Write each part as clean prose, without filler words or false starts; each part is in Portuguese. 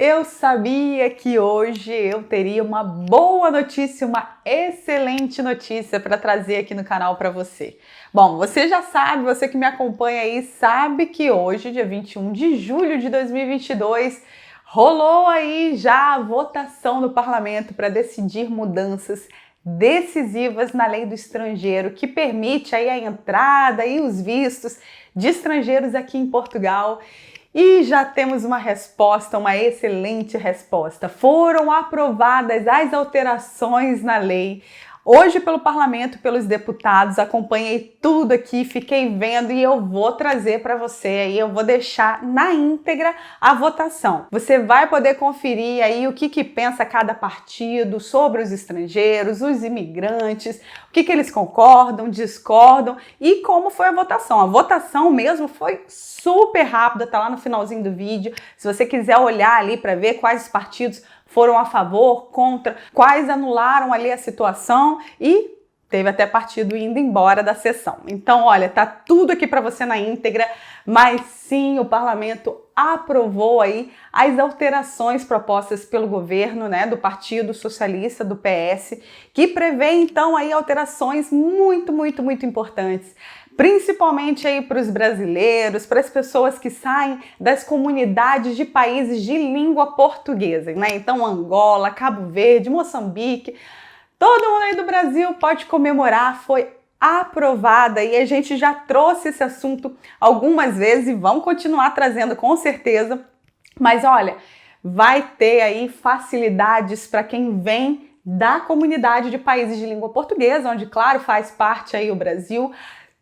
Eu sabia que hoje eu teria uma boa notícia, uma excelente notícia para trazer aqui no canal para você. Bom, você já sabe, você que me acompanha aí, sabe que hoje, dia 21 de julho de 2022, rolou aí já a votação no parlamento para decidir mudanças decisivas na lei do estrangeiro, que permite aí a entrada e os vistos de estrangeiros aqui em Portugal. E já temos uma resposta, uma excelente resposta. Foram aprovadas as alterações na lei. Hoje pelo parlamento, pelos deputados, acompanhei tudo aqui, fiquei vendo e eu vou trazer para você aí, eu vou deixar na íntegra a votação. Você vai poder conferir aí o que pensa cada partido sobre os estrangeiros, os imigrantes, o que eles concordam, discordam e como foi a votação. A votação mesmo foi super rápida, tá lá no finalzinho do vídeo. Se você quiser olhar ali para ver quais os partidos foram a favor, contra, quais anularam ali a situação e teve até partido indo embora da sessão. Então, olha, tá tudo aqui para você na íntegra, mas sim, o parlamento aprovou aí as alterações propostas pelo governo, né, do Partido Socialista, do PS, que prevê então aí alterações muito importantes, principalmente aí para os brasileiros, para as pessoas que saem das comunidades de países de língua portuguesa, né? Então, Angola, Cabo Verde, Moçambique, todo mundo aí do Brasil pode comemorar, foi aprovada e a gente já trouxe esse assunto algumas vezes e vamos continuar trazendo com certeza. Mas olha, vai ter aí facilidades para quem vem da comunidade de países de língua portuguesa, onde, claro, faz parte aí o Brasil.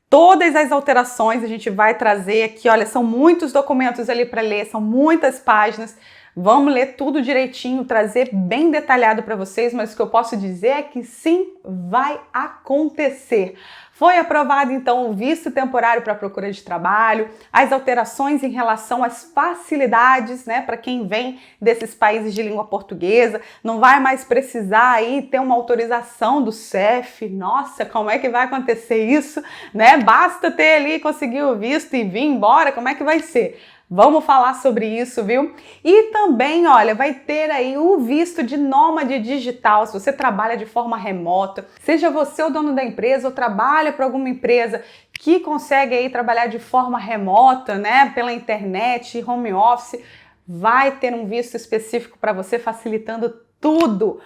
Todas as alterações a gente vai trazer aqui, olha, são muitos documentos ali para ler, são muitas páginas. Vamos ler tudo direitinho, trazer bem detalhado para vocês, mas o que eu posso dizer é que sim, vai acontecer. Foi aprovado então o visto temporário para procura de trabalho, as alterações em relação às facilidades, né, para quem vem desses países de língua portuguesa, não vai mais precisar aí ter uma autorização do CEF. Nossa, como é que vai acontecer isso, né? Basta ter ali, conseguir o visto e vir embora, como é que vai ser? Vamos falar sobre isso, viu? E também, olha, vai ter aí o visto de nômade digital. Se você trabalha de forma remota, seja você o dono da empresa ou trabalha para alguma empresa que consegue aí trabalhar de forma remota, né, pela internet, home office, vai ter um visto específico para você, facilitando tudo.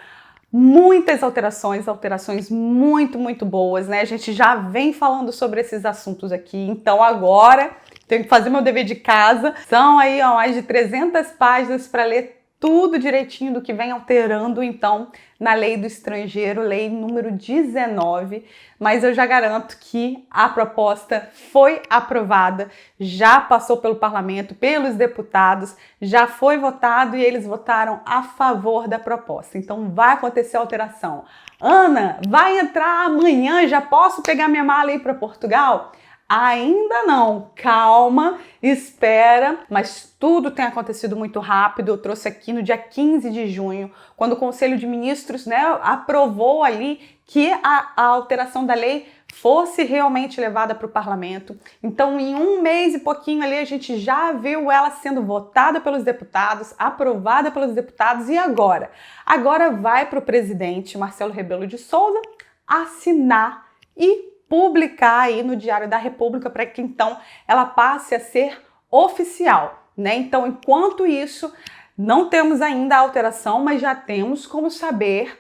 Muitas alterações muito boas, né? A gente já vem falando sobre esses assuntos aqui, então agora tenho que fazer meu dever de casa. São aí ó, mais de 300 páginas para ler tudo direitinho do que vem alterando, então, na lei do estrangeiro, lei número 19. Mas eu já garanto que a proposta foi aprovada, já passou pelo parlamento, pelos deputados, já foi votado e eles votaram a favor da proposta. Então, vai acontecer alteração. Ana, vai entrar amanhã, já posso pegar minha mala e ir para Portugal? Ainda não, calma, espera, mas tudo tem acontecido muito rápido. Eu trouxe aqui no dia 15 de junho, quando o Conselho de Ministros, né, aprovou ali que a alteração da lei fosse realmente levada para o parlamento. Então, em um mês e pouquinho ali, a gente já viu ela sendo votada pelos deputados, aprovada pelos deputados e agora? Agora vai para o presidente Marcelo Rebelo de Sousa assinar e publicar aí no Diário da República para que então ela passe a ser oficial, né? Então, enquanto isso, não temos ainda a alteração, mas já temos como saber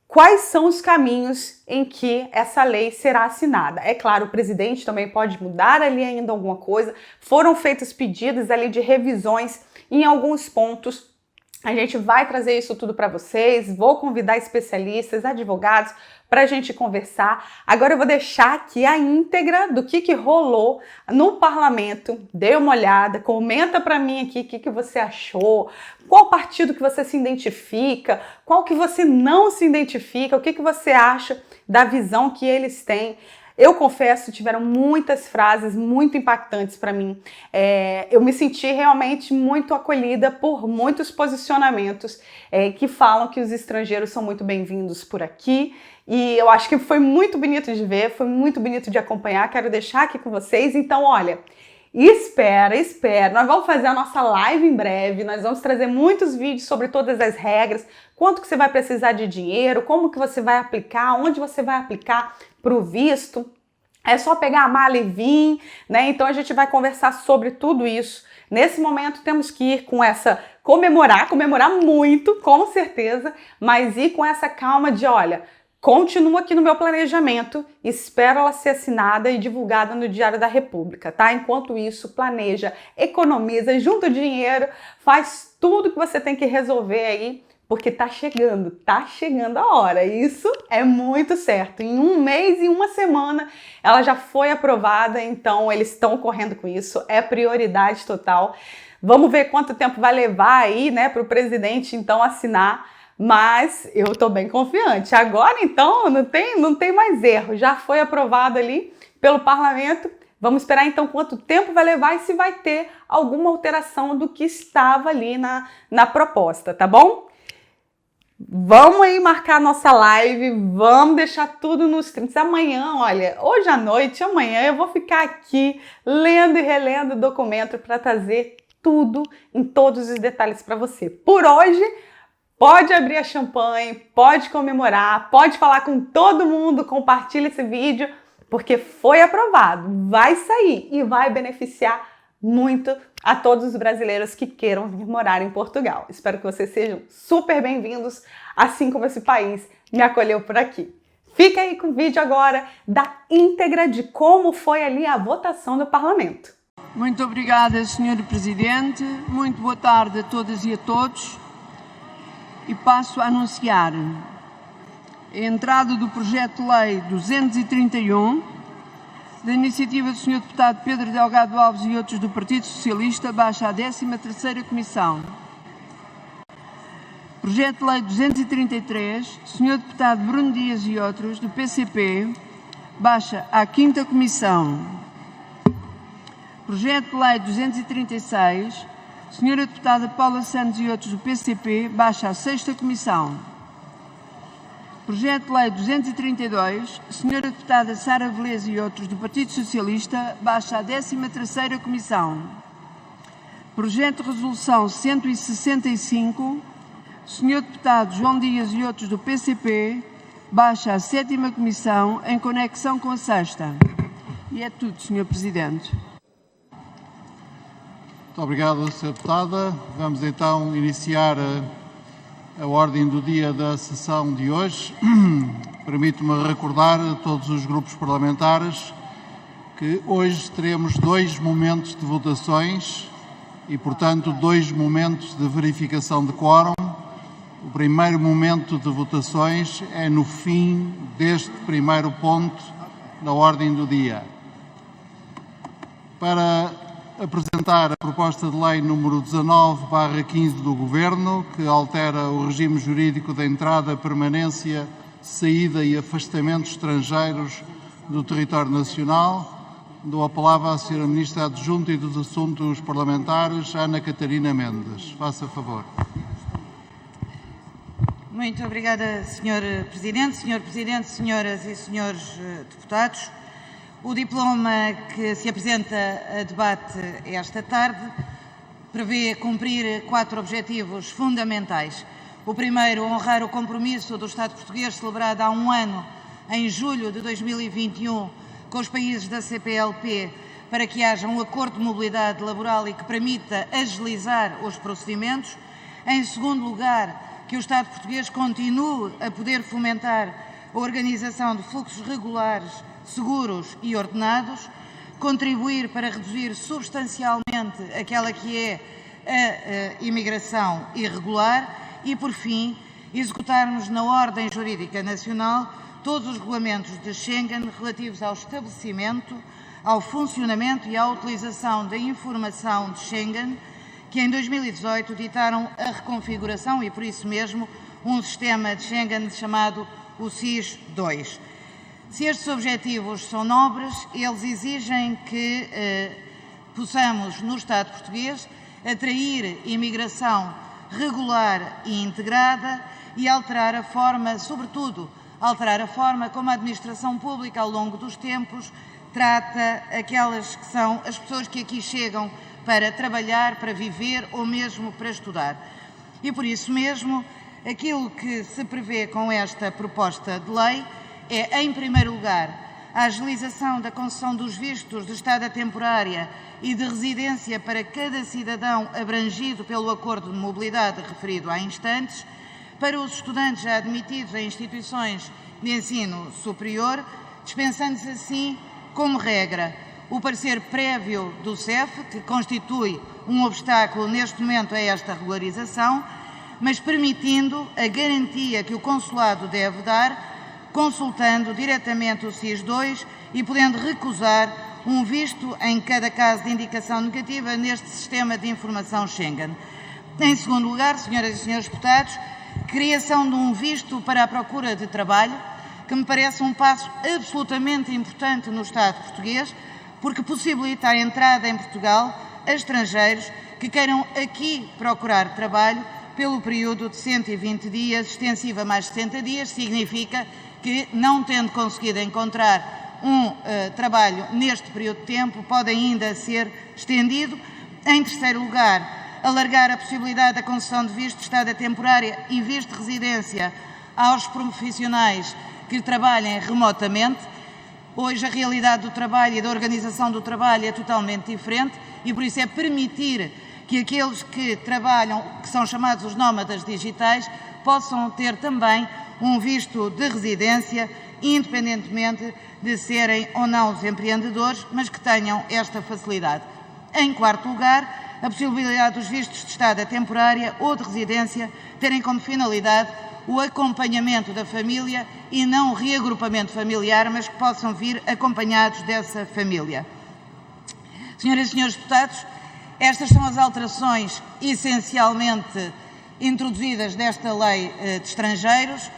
quais são os caminhos em que essa lei será assinada. É claro, o presidente também pode mudar ali ainda alguma coisa. Foram feitos pedidos ali de revisões em alguns pontos. A gente vai trazer isso tudo para vocês, vou convidar especialistas, advogados, para a gente conversar. Agora eu vou deixar aqui a íntegra do que rolou no parlamento. Dê uma olhada, comenta para mim aqui o que você achou, qual partido que você se identifica, qual que você não se identifica, o que você acha da visão que eles têm. Eu confesso, tiveram muitas frases muito impactantes para mim. Eu me senti realmente muito acolhida por muitos posicionamentos que falam que os estrangeiros são muito bem-vindos por aqui. E eu acho que foi muito bonito de ver, foi muito bonito de acompanhar. Quero deixar aqui com vocês. Então, olha, Espera. Nós vamos fazer a nossa live em breve, nós vamos trazer muitos vídeos sobre todas as regras, quanto que você vai precisar de dinheiro, como que você vai aplicar, onde você vai aplicar para o visto. É só pegar a mala e vir, né? Então a gente vai conversar sobre tudo isso. Nesse momento temos que ir com essa, comemorar muito, com certeza, mas ir com essa calma de, olha, continua aqui no meu planejamento, espero ela ser assinada e divulgada no Diário da República, tá? Enquanto isso, planeja, economiza, junta dinheiro, faz tudo que você tem que resolver aí, porque tá chegando a hora. Isso é muito certo. Em um mês e uma semana ela já foi aprovada, então eles estão correndo com isso, é prioridade total. Vamos ver quanto tempo vai levar aí, né, para o presidente então assinar, mas eu tô bem confiante. Agora então não tem mais erro, já foi aprovado ali pelo parlamento. Vamos esperar então quanto tempo vai levar e se vai ter alguma alteração do que estava ali na proposta, tá bom? Vamos aí marcar a nossa live, vamos deixar tudo nos trinks. Amanhã, olha, hoje à noite, amanhã eu vou ficar aqui lendo e relendo o documento para trazer tudo em todos os detalhes para você. Por hoje, pode abrir a champanhe, pode comemorar, pode falar com todo mundo, compartilha esse vídeo, porque foi aprovado, vai sair e vai beneficiar muito a todos os brasileiros que queiram vir morar em Portugal. Espero que vocês sejam super bem-vindos, assim como esse país me acolheu por aqui. Fica aí com o vídeo agora da íntegra de como foi ali a votação do Parlamento. Muito obrigada, Sr. Presidente. Muito boa tarde a todas e a todos. E passo a anunciar a entrada do projeto de lei 231, da iniciativa do Sr. Deputado Pedro Delgado Alves e outros do Partido Socialista, baixa à 13ª Comissão. Projeto de Lei 233, do Sr. Deputado Bruno Dias e outros, do PCP, baixa à 5ª Comissão. Projeto de Lei 236, do Sra. Deputada Paula Santos e outros do PCP, baixa à 6ª Comissão. Projeto de Lei 232, Sra. Deputada Sara Velez e outros do Partido Socialista, baixa à 13ª Comissão. Projeto de Resolução 165, Sr. Deputado João Dias e outros do PCP, baixa à 7ª Comissão, em conexão com a 6ª. E é tudo, Sr. Presidente. Muito obrigado, Sra. Deputada. Vamos então iniciar a ordem do dia da sessão de hoje. Permito-me recordar a todos os grupos parlamentares que hoje teremos 2 momentos de votações e, portanto, 2 momentos de verificação de quórum. O primeiro momento de votações é no fim deste primeiro ponto na ordem do dia. Para apresentar a proposta de lei número 19/15 do Governo, que altera o regime jurídico da entrada, permanência, saída e afastamento de estrangeiros do território nacional. Dou a palavra à Sra. Ministra Adjunta e dos Assuntos Parlamentares, Ana Catarina Mendes. Faça favor. Muito obrigada, Sr. Presidente. Sr. Presidente, senhoras e senhores deputados, o diploma que se apresenta a debate esta tarde prevê cumprir 4 objetivos fundamentais. O primeiro, honrar o compromisso do Estado português celebrado há 1 ano, em julho de 2021, com os países da CPLP, para que haja um acordo de mobilidade laboral e que permita agilizar os procedimentos. Em segundo lugar, que o Estado português continue a poder fomentar a organização de fluxos regulares, seguros e ordenados, contribuir para reduzir substancialmente aquela que é a imigração irregular e, por fim, executarmos na ordem jurídica nacional todos os regulamentos de Schengen relativos ao estabelecimento, ao funcionamento e à utilização da informação de Schengen, que em 2018 ditaram a reconfiguração e, por isso mesmo, um sistema de Schengen chamado o SIS-2. Se estes objetivos são nobres, eles exigem que possamos, no Estado português, atrair imigração regular e integrada e alterar a forma, sobretudo, alterar a forma como a administração pública, ao longo dos tempos, trata aquelas que são as pessoas que aqui chegam para trabalhar, para viver ou mesmo para estudar. E por isso mesmo, aquilo que se prevê com esta proposta de lei é, em primeiro lugar, a agilização da concessão dos vistos de estada temporária e de residência para cada cidadão abrangido pelo acordo de mobilidade referido há instantes, para os estudantes já admitidos em instituições de ensino superior, dispensando-se assim, como regra, o parecer prévio do CEF, que constitui um obstáculo neste momento a esta regularização, mas permitindo a garantia que o consulado deve dar, consultando diretamente o SIS-2 e podendo recusar um visto em cada caso de indicação negativa neste sistema de informação Schengen. Em segundo lugar, senhoras e senhores deputados, criação de um visto para a procura de trabalho, que me parece um passo absolutamente importante no Estado português, porque possibilita a entrada em Portugal a estrangeiros que queiram aqui procurar trabalho pelo período de 120 dias, extensivo a mais de 60 dias, significa que, não tendo conseguido encontrar um trabalho neste período de tempo, pode ainda ser estendido. Em terceiro lugar, alargar a possibilidade da concessão de visto de estada temporária e visto de residência aos profissionais que trabalhem remotamente. Hoje a realidade do trabalho e da organização do trabalho é totalmente diferente e por isso é permitir que aqueles que trabalham, que são chamados os nómadas digitais, possam ter também um visto de residência, independentemente de serem ou não os empreendedores, mas que tenham esta facilidade. Em quarto lugar, a possibilidade dos vistos de estada temporária ou de residência terem como finalidade o acompanhamento da família e não o reagrupamento familiar, mas que possam vir acompanhados dessa família. Senhoras e senhores deputados, estas são as alterações essencialmente introduzidas desta lei de estrangeiros,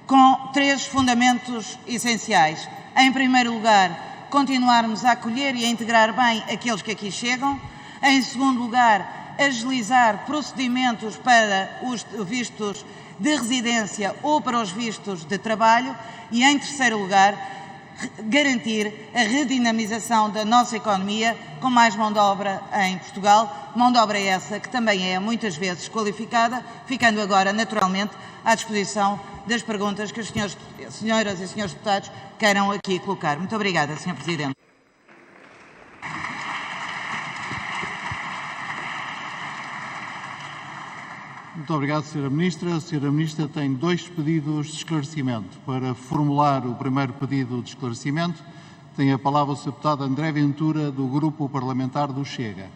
com três fundamentos essenciais. Em primeiro lugar, continuarmos a acolher e a integrar bem aqueles que aqui chegam. Em segundo lugar, agilizar procedimentos para os vistos de residência ou para os vistos de trabalho. E, em terceiro lugar, garantir a redinamização da nossa economia com mais mão de obra em Portugal, mão de obra essa que também é muitas vezes qualificada, ficando agora naturalmente à disposição das perguntas que as senhoras e senhores deputados queiram aqui colocar. Muito obrigada, Sr. Presidente. Muito obrigado, Sra. Ministra. A Sra. Ministra tem dois pedidos de esclarecimento. Para formular o primeiro pedido de esclarecimento, tem a palavra o Sr. Deputado André Ventura, do Grupo Parlamentar do Chega.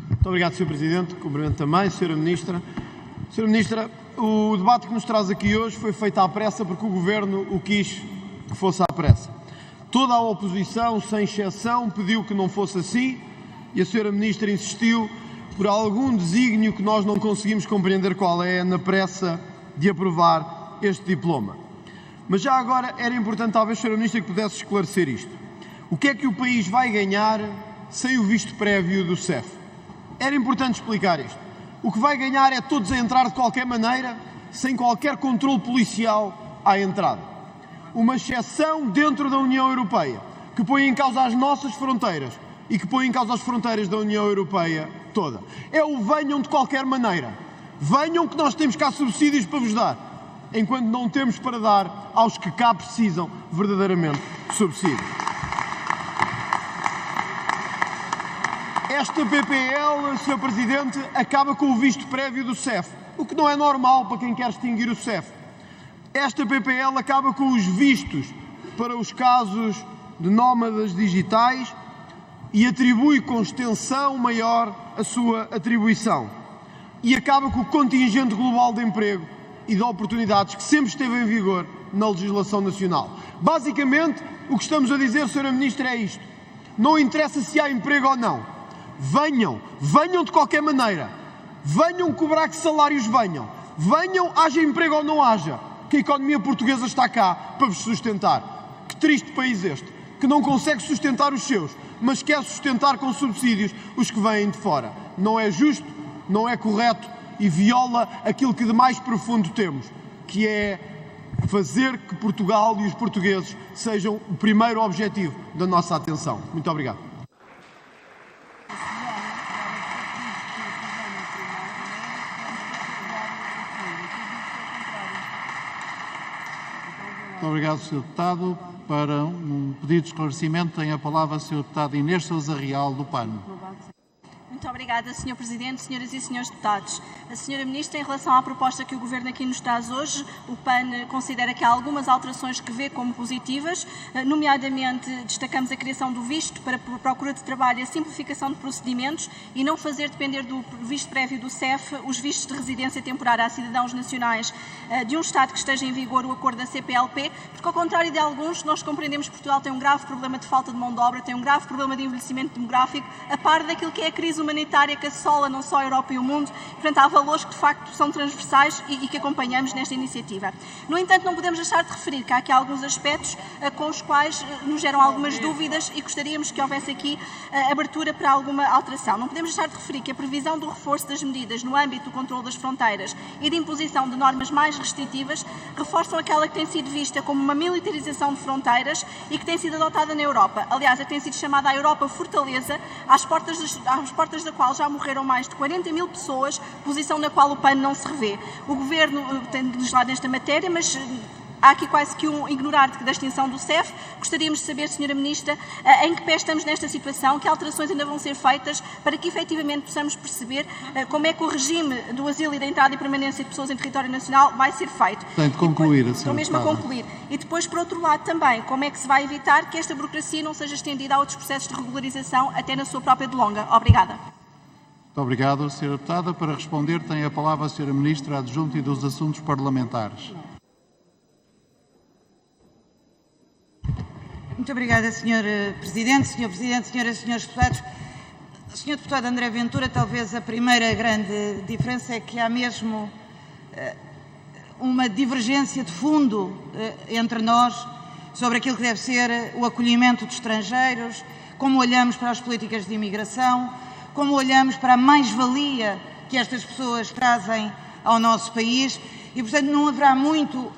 Muito obrigado, Sr. Presidente. Cumprimento também, Sra. Ministra. Sra. Ministra, o debate que nos traz aqui hoje foi feito à pressa porque o Governo o quis que fosse à pressa. Toda a oposição, sem exceção, pediu que não fosse assim e a Sra. Ministra insistiu por algum desígnio que nós não conseguimos compreender qual é na pressa de aprovar este diploma. Mas já agora era importante talvez, Sra. Ministra, que pudesse esclarecer isto. O que é que o país vai ganhar sem o visto prévio do CEF? Era importante explicar isto. O que vai ganhar é todos a entrar de qualquer maneira, sem qualquer controle policial à entrada. Uma exceção dentro da União Europeia, que põe em causa as nossas fronteiras e que põe em causa as fronteiras da União Europeia toda. É o venham de qualquer maneira. Venham que nós temos cá subsídios para vos dar, enquanto não temos para dar aos que cá precisam verdadeiramente de subsídios. Esta PPL, Sr. Presidente, acaba com o visto prévio do CEF, o que não é normal para quem quer extinguir o CEF. Esta PPL acaba com os vistos para os casos de nómadas digitais e atribui com extensão maior a sua atribuição. E acaba com o contingente global de emprego e de oportunidades que sempre esteve em vigor na legislação nacional. Basicamente, o que estamos a dizer, Sra. Ministra, é isto. Não interessa se há emprego ou não. Venham de qualquer maneira. Venham cobrar que salários venham. Venham, haja emprego ou não haja, que a economia portuguesa está cá para vos sustentar. Que triste país este, que não consegue sustentar os seus, mas quer sustentar com subsídios os que vêm de fora. Não é justo, não é correto e viola aquilo que de mais profundo temos, que é fazer que Portugal e os portugueses sejam o primeiro objetivo da nossa atenção. Muito obrigado. Muito obrigado, Sr. Deputado. Para um pedido de esclarecimento, tem a palavra a Sr. Deputado Inês Sousa Real, do PAN. Muito obrigada, Sr. Presidente, Senhoras e Senhores Deputados. A Sra. Ministra, em relação à proposta que o Governo aqui nos traz hoje, o PAN considera que há algumas alterações que vê como positivas, nomeadamente destacamos a criação do visto para procura de trabalho e a simplificação de procedimentos e não fazer depender do visto prévio do CEF os vistos de residência temporária a cidadãos nacionais de um Estado que esteja em vigor o acordo da CPLP, porque ao contrário de alguns, nós compreendemos que Portugal tem um grave problema de falta de mão de obra, tem um grave problema de envelhecimento demográfico, a par daquilo que é a crise humanitária que assola não só a Europa e o mundo. Portanto, há valores que de facto são transversais e que acompanhamos nesta iniciativa. No entanto, não podemos deixar de referir que há aqui alguns aspectos com os quais nos geram algumas dúvidas e gostaríamos que houvesse aqui abertura para alguma alteração. Não podemos deixar de referir que a previsão do reforço das medidas no âmbito do controle das fronteiras e de imposição de normas mais restritivas reforçam aquela que tem sido vista como uma militarização de fronteiras e que tem sido adotada na Europa. Aliás, a que tem sido chamada a Europa Fortaleza, às portas da qual já morreram mais de 40 mil pessoas, posição na qual o PAN não se revê. O Governo tem legislado nesta matéria, mas há aqui quase que um ignorar da extinção do CEF. Gostaríamos de saber, Sra. Ministra, em que pé estamos nesta situação, que alterações ainda vão ser feitas para que efetivamente possamos perceber como é que o regime do asilo e da entrada e permanência de pessoas em território nacional vai ser feito. Tem de concluir, Sra. Estou mesmo a concluir. E depois, por outro lado, também, como é que se vai evitar que esta burocracia não seja estendida a outros processos de regularização, até na sua própria delonga? Obrigada. Muito obrigado, Sra. Deputada. Para responder, tem a palavra a Sra. Ministra Adjunta e dos Assuntos Parlamentares. Muito obrigada, Sr. Presidente. Sr. Presidente, Senhoras e Senhores Deputados. Sr. Deputado André Ventura, talvez a primeira grande diferença é que há mesmo uma divergência de fundo entre nós sobre aquilo que deve ser o acolhimento de estrangeiros, como olhamos para as políticas de imigração, como olhamos para a mais-valia que estas pessoas trazem ao nosso país e, portanto, não haverá muito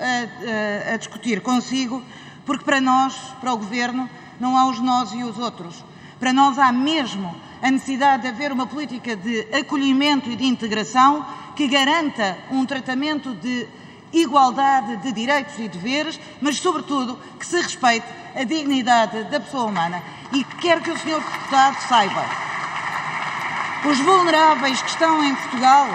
a discutir consigo, porque para nós, para o Governo, não há os nós e os outros. Para nós há mesmo a necessidade de haver uma política de acolhimento e de integração que garanta um tratamento de igualdade de direitos e deveres, mas, sobretudo, que se respeite a dignidade da pessoa humana. E quero que o Sr. Deputado saiba, os vulneráveis que estão em Portugal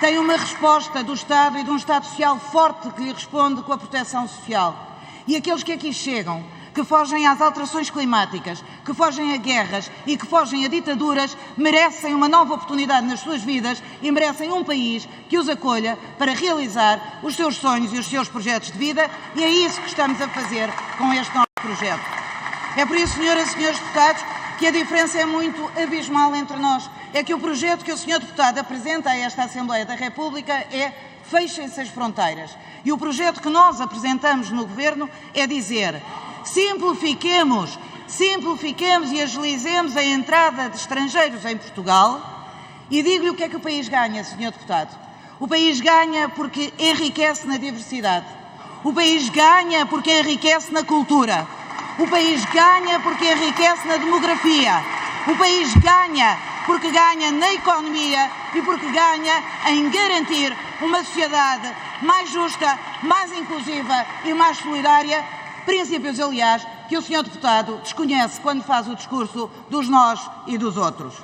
têm uma resposta do Estado e de um Estado Social forte que lhe responde com a proteção social. E aqueles que aqui chegam, que fogem às alterações climáticas, que fogem a guerras e que fogem a ditaduras, merecem uma nova oportunidade nas suas vidas e merecem um país que os acolha para realizar os seus sonhos e os seus projetos de vida, e é isso que estamos a fazer com este novo projeto. É por isso, senhoras e senhores deputados, que a diferença é muito abismal entre nós. É que o projeto que o Sr. Deputado apresenta a esta Assembleia da República é fechem-se as fronteiras. E o projeto que nós apresentamos no Governo é dizer simplifiquemos e agilizemos a entrada de estrangeiros em Portugal. E digo-lhe o que é que o país ganha, Sr. Deputado. O país ganha porque enriquece na diversidade. O país ganha porque enriquece na cultura. O país ganha porque enriquece na demografia. O país ganha porque ganha na economia e porque ganha em garantir uma sociedade mais justa, mais inclusiva e mais solidária, princípios, aliás, que o Sr. Deputado desconhece quando faz o discurso dos nós e dos outros.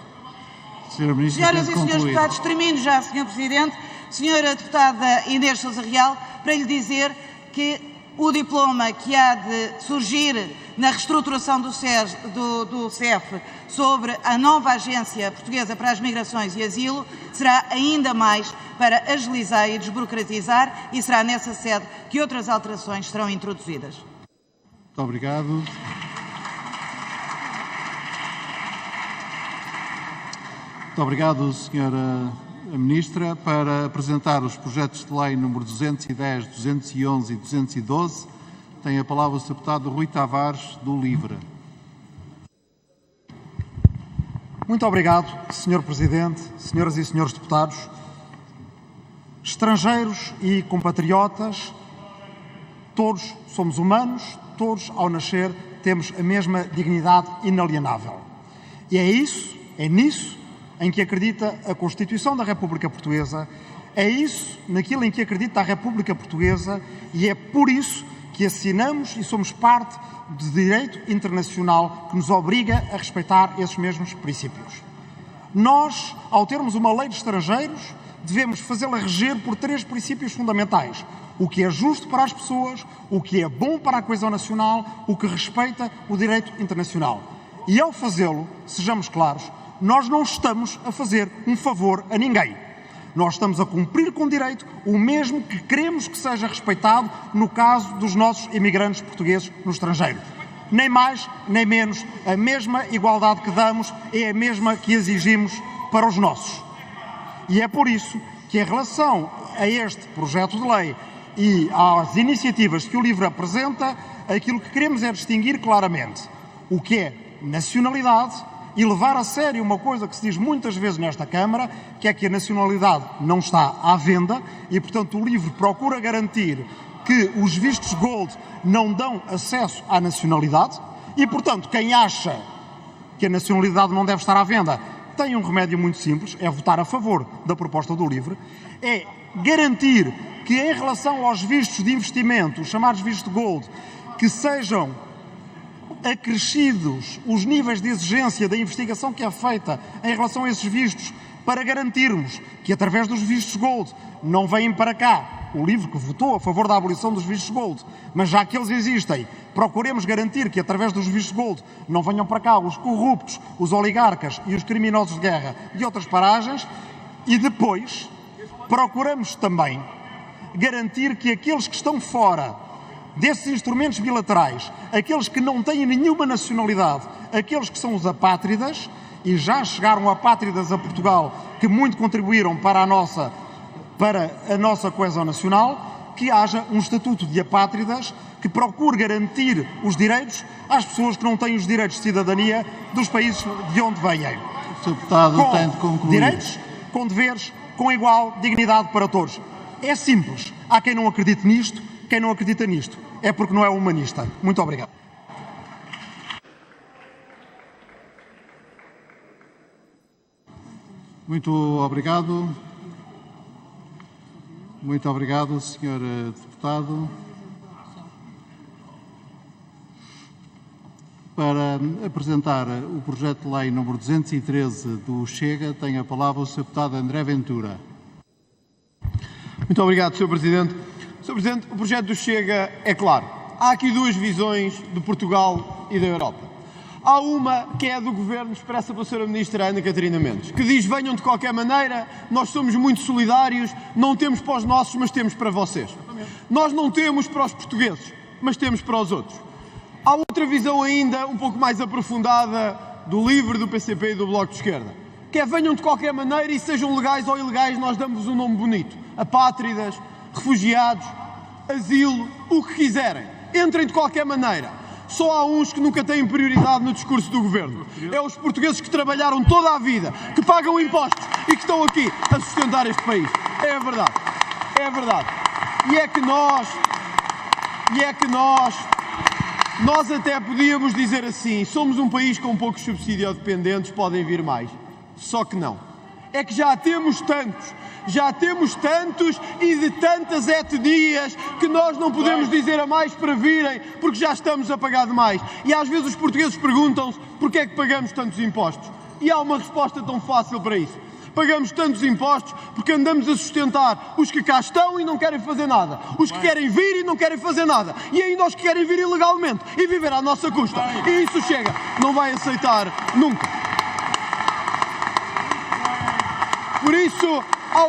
Senhoras e Senhores Deputados, termino já, Sr. Presidente. Senhora Deputada Inês Sousa Real, para lhe dizer que o diploma que há de surgir na reestruturação do CEF sobre a nova Agência Portuguesa para as Migrações e Asilo será ainda mais para agilizar e desburocratizar, e será nessa sede que outras alterações serão introduzidas. Muito obrigado. Muito obrigado, Sra. Ministra. Para apresentar os projetos de lei número 210, 211 e 212, tem a palavra o Sr. Deputado Rui Tavares, do LIVRE. Muito obrigado, Sr. Presidente, Senhoras e Senhores Deputados. Estrangeiros e compatriotas Todos somos humanos, todos ao nascer temos a mesma dignidade inalienável. E é nisso em que acredita a Constituição da República Portuguesa, é isso naquilo em que acredita a República Portuguesa e é por isso que assinamos e somos parte do direito internacional que nos obriga a respeitar esses mesmos princípios. Nós, ao termos uma lei de estrangeiros, devemos fazê-la reger por 3 princípios fundamentais: o que é justo para as pessoas, o que é bom para a coesão nacional, o que respeita o direito internacional. E ao fazê-lo, sejamos claros, nós não estamos a fazer um favor a ninguém. Nós estamos a cumprir com direito o mesmo que queremos que seja respeitado no caso dos nossos imigrantes portugueses no estrangeiro. Nem mais, nem menos, a mesma igualdade que damos é a mesma que exigimos para os nossos. E é por isso que, em relação a este projeto de lei e às iniciativas que o LIVRE apresenta, aquilo que queremos é distinguir claramente o que é nacionalidade e levar a sério uma coisa que se diz muitas vezes nesta Câmara, que é que a nacionalidade não está à venda e, portanto, o LIVRE procura garantir que os vistos Gold não dão acesso à nacionalidade e, portanto, quem acha que a nacionalidade não deve estar à venda tem um remédio muito simples, é votar a favor da proposta do LIVRE, é garantir que em relação aos vistos de investimento, os chamados vistos Gold, que sejam acrescidos os níveis de exigência da investigação que é feita em relação a esses vistos, para garantirmos que através dos vistos Gold não vêm para cá o LIVRE que votou a favor da abolição dos vistos Gold, mas já que eles existem, procuremos garantir que através dos vistos Gold não venham para cá os corruptos, os oligarcas e os criminosos de guerra de outras paragens, e depois procuramos também garantir que aqueles que estão fora desses instrumentos bilaterais, aqueles que não têm nenhuma nacionalidade, aqueles que são os apátridas, e já chegaram apátridas a Portugal, que muito contribuíram para a nossa coesão nacional, que haja um estatuto de apátridas que procure garantir os direitos às pessoas que não têm os direitos de cidadania dos países de onde vêm. O Sr. Deputado tem de concluir. Com direitos, com deveres, com igual dignidade para todos. É simples. Há quem não acredite nisto, quem não acredita nisto é porque não é humanista. Muito obrigado. Muito obrigado. Muito obrigado, Sr. Deputado. Para apresentar o projeto de lei número 213 do Chega, tem a palavra o Sr. Deputado André Ventura. Muito obrigado, Sr. Presidente. Sr. Presidente, o projeto do Chega é claro. Há aqui 2 visões de Portugal e da Europa. Há uma que é a do Governo, expressa pela Sra. Ministra Ana Catarina Mendes, que diz: venham de qualquer maneira, nós somos muito solidários, não temos para os nossos, mas temos para vocês. Nós não temos para os portugueses, mas temos para os outros. Há outra visão ainda, um pouco mais aprofundada, do LIVRE, do PCP e do Bloco de Esquerda, que é: venham de qualquer maneira e sejam legais ou ilegais, nós damos um nome bonito. Apátridas, refugiados, asilo, o que quiserem. Entrem de qualquer maneira. Só há uns que nunca têm prioridade no discurso do Governo. É os portugueses que trabalharam toda a vida, que pagam impostos e que estão aqui a sustentar este país. É a verdade. É a verdade. E é que nós até podíamos dizer assim: somos um país com poucos subsidiodependentes, podem vir mais. Só que não. É que já temos tantos e de tantas etnias que nós não podemos dizer a mais para virem, porque já estamos a pagar demais. E às vezes os portugueses perguntam-se porquê é que pagamos tantos impostos. E há uma resposta tão fácil para isso. Pagamos tantos impostos porque andamos a sustentar os que cá estão e não querem fazer nada, os que querem vir e não querem fazer nada, e ainda os que querem vir ilegalmente e viver à nossa custa. E isso Chega não vai aceitar nunca. Por isso, há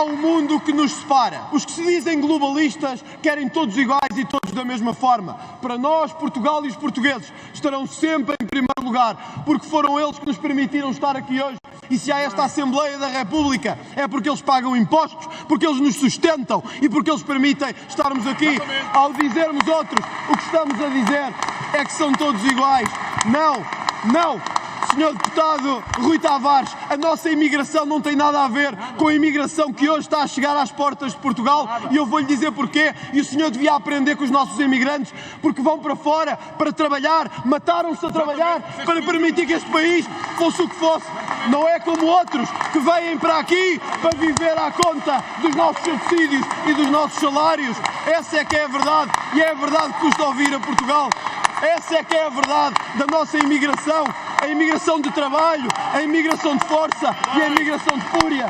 um mundo que nos separa. Os que se dizem globalistas querem todos iguais e todos da mesma forma. Para nós, Portugal e os portugueses estarão sempre em primeiro lugar, porque foram eles que nos permitiram estar aqui hoje. E se há esta Assembleia da República, é porque eles pagam impostos, porque eles nos sustentam e porque eles permitem estarmos aqui. Ao dizermos outros, o que estamos a dizer é que são todos iguais. Não, não. Senhor Deputado Rui Tavares, a nossa imigração não tem nada a ver com a imigração que hoje está a chegar às portas de Portugal, e eu vou-lhe dizer porquê, e o senhor devia aprender com os nossos imigrantes, porque vão para fora para trabalhar, mataram-se a trabalhar para permitir que este país fosse o que fosse. Não é como outros que vêm para aqui para viver à conta dos nossos subsídios e dos nossos salários. Essa é que é a verdade, e é a verdade que custa ouvir a Portugal. Essa é que é a verdade da nossa imigração, a imigração de trabalho, a imigração de força e a imigração de fúria.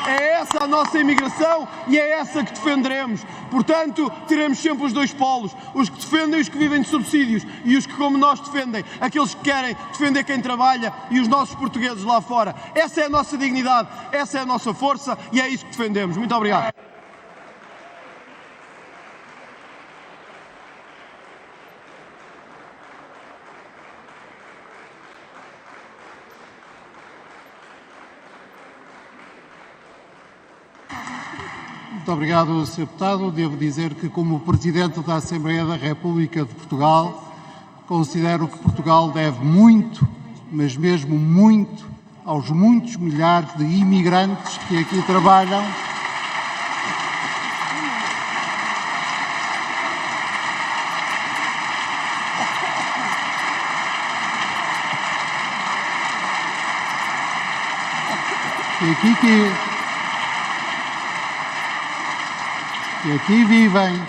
É essa a nossa imigração e é essa que defenderemos. Portanto, teremos sempre os dois polos, os que defendem os que vivem de subsídios e os que, como nós, defendem aqueles que querem defender quem trabalha e os nossos portugueses lá fora. Essa é a nossa dignidade, essa é a nossa força e é isso que defendemos. Muito obrigado. Muito obrigado, Sr. Deputado. Devo dizer que, como Presidente da Assembleia da República de Portugal, considero que Portugal deve muito, mas mesmo muito, aos muitos milhares de imigrantes que aqui trabalham. Que aqui vivem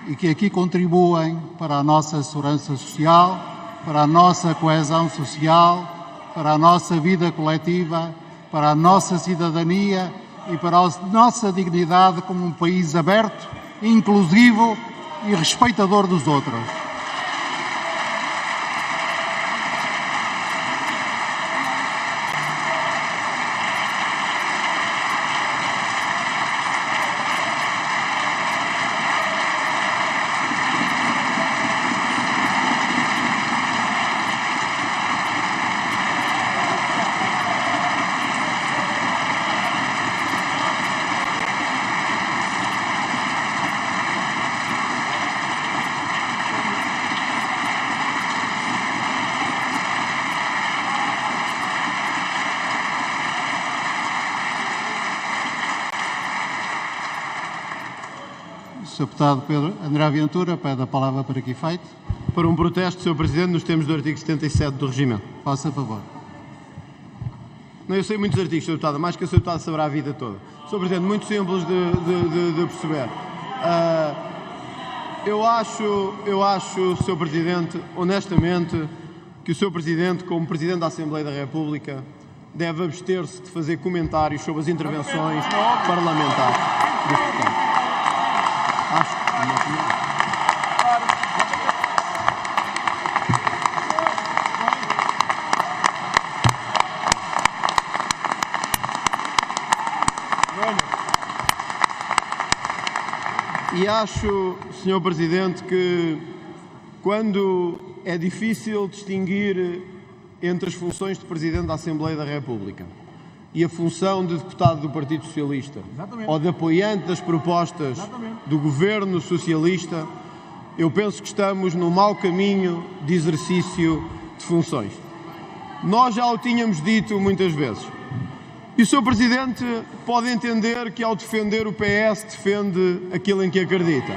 e que aqui contribuem para a nossa segurança social, para a nossa coesão social, para a nossa vida coletiva, para a nossa cidadania e para a nossa dignidade como um país aberto, inclusivo e respeitador dos outros. Sr. Deputado Pedro André Ventura pede a palavra para que efeito. Para um protesto, Sr. Presidente, nos termos do artigo 77 do Regimento. Faça favor. Não, eu sei muitos artigos, Sr. Deputado, mais que o Sr. Deputado saberá a vida toda. Sr. Presidente, muito simples de perceber. Eu acho, Sr. Presidente, honestamente, que o Sr. Presidente, como Presidente da Assembleia da República, deve abster-se de fazer comentários sobre as intervenções parlamentares dos deputados. E acho, Sr. Presidente, que quando é difícil distinguir entre as funções de Presidente da Assembleia da República e a função de deputado do Partido Socialista, ou de apoiante das propostas do Governo Socialista, eu penso que estamos no mau caminho de exercício de funções. Nós já o tínhamos dito muitas vezes. E o Sr. Presidente pode entender que, ao defender o PS, defende aquilo em que acredita.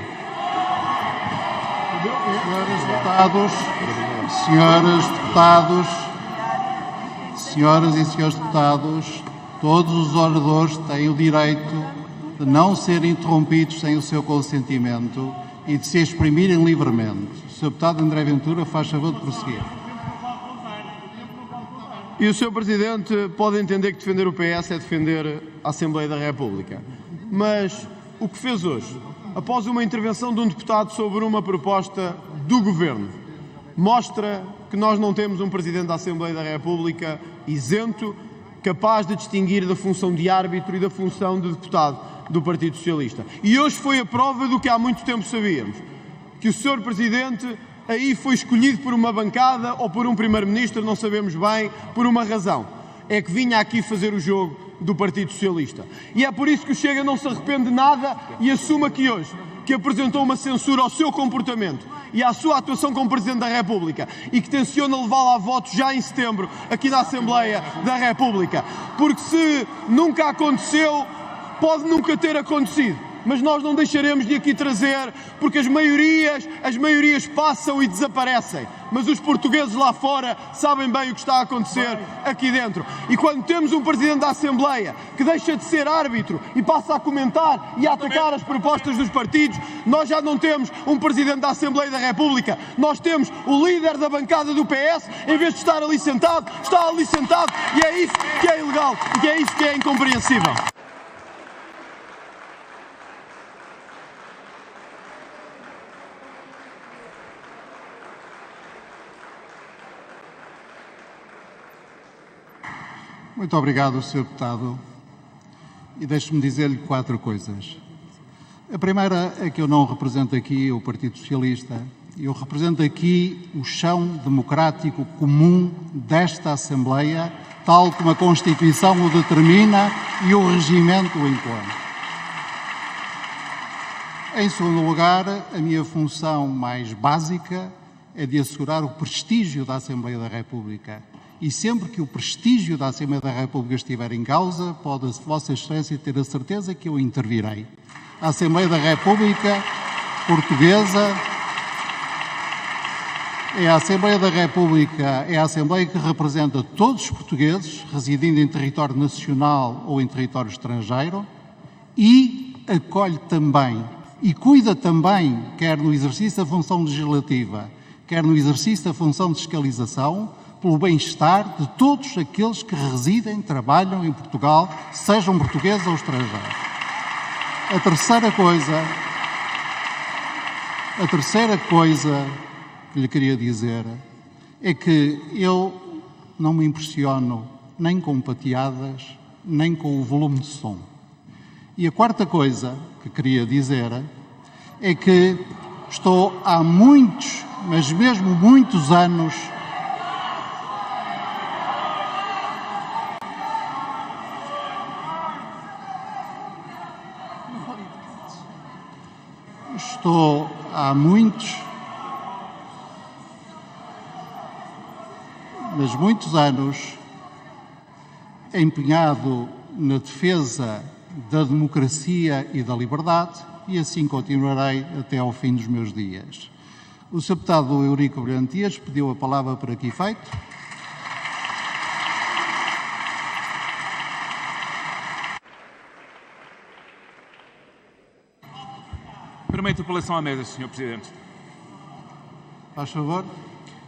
Senhoras e senhores deputados, todos os oradores têm o direito de não serem interrompidos sem o seu consentimento e de se exprimirem livremente. O Sr. Deputado André Ventura faz favor de prosseguir. E o Sr. Presidente pode entender que defender o PS é defender a Assembleia da República. Mas o que fez hoje, após uma intervenção de um deputado sobre uma proposta do Governo, mostra que nós não temos um Presidente da Assembleia da República isento, capaz de distinguir da função de árbitro e da função de deputado do Partido Socialista. E hoje foi a prova do que há muito tempo sabíamos, que o Sr. Presidente aí foi escolhido por uma bancada ou por um Primeiro-Ministro, não sabemos bem, por uma razão. É que vinha aqui fazer o jogo do Partido Socialista. E é por isso que o Chega não se arrepende de nada e assume aqui hoje que apresentou uma censura ao seu comportamento e à sua atuação como Presidente da República e que tenciona levá-la a votos já em setembro aqui na Assembleia da República. Porque se nunca aconteceu, pode nunca ter acontecido. Mas nós não deixaremos de aqui trazer, porque as maiorias passam e desaparecem. Mas os portugueses lá fora sabem bem o que está a acontecer aqui dentro. E quando temos um Presidente da Assembleia que deixa de ser árbitro e passa a comentar e a atacar as propostas dos partidos, nós já não temos um Presidente da Assembleia da República. Nós temos o líder da bancada do PS, em vez de estar ali sentado, está ali sentado, e é isso que é ilegal e é isso que é incompreensível. Muito obrigado, Sr. Deputado. E deixe-me dizer-lhe 4 coisas. A primeira é que eu não represento aqui o Partido Socialista, eu represento aqui o chão democrático comum desta Assembleia, tal como a Constituição o determina e o regimento o impõe. Em segundo lugar, a minha função mais básica é de assegurar o prestígio da Assembleia da República. E sempre que o prestígio da Assembleia da República estiver em causa, pode Vossa Excelência ter a certeza que eu intervirei. A Assembleia da República Portuguesa é a Assembleia da República, é a Assembleia que representa todos os portugueses, residindo em território nacional ou em território estrangeiro, e acolhe também e cuida também, quer no exercício da função legislativa, quer no exercício da função de fiscalização, pelo bem-estar de todos aqueles que residem, trabalham em Portugal, sejam portugueses ou estrangeiros. A terceira coisa que lhe queria dizer é que eu não me impressiono nem com pateadas, nem com o volume de som. E a quarta coisa que queria dizer é que estou há muitos, mas mesmo muitos anos, muitos anos empenhado na defesa da democracia e da liberdade e assim continuarei até ao fim dos meus dias. O Sr. Deputado Eurico Brilhante Dias pediu a palavra para que efeito. Permite a apelação à mesa, Sr. Presidente. Faz favor.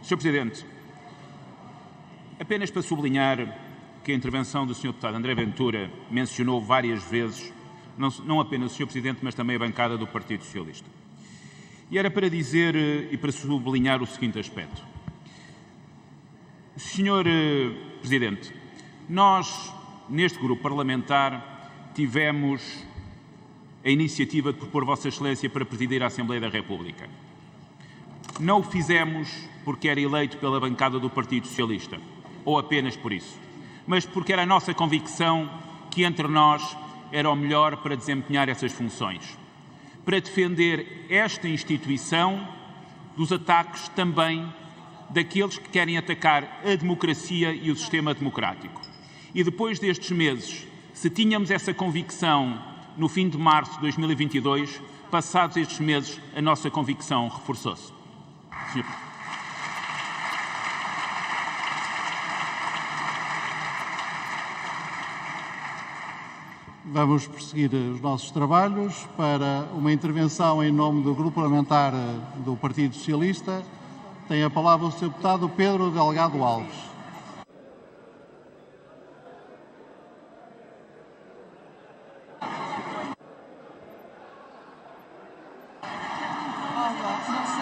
Sr. Presidente, apenas para sublinhar que a intervenção do Sr. Deputado André Ventura mencionou várias vezes, não apenas o Sr. Presidente, mas também a bancada do Partido Socialista. E era para dizer e para sublinhar o seguinte aspecto. Sr. Presidente, nós, neste grupo parlamentar, tivemos a iniciativa de propor Vossa Excelência para presidir a Assembleia da República. Não o fizemos porque era eleito pela bancada do Partido Socialista, ou apenas por isso, mas porque era a nossa convicção que entre nós era o melhor para desempenhar essas funções, para defender esta instituição dos ataques também daqueles que querem atacar a democracia e o sistema democrático. E depois destes meses, se tínhamos essa convicção no fim de março de 2022, passados estes meses, a nossa convicção reforçou-se. Vamos prosseguir os nossos trabalhos para uma intervenção em nome do Grupo Parlamentar do Partido Socialista. Tem a palavra o Sr. Deputado Pedro Delgado Alves.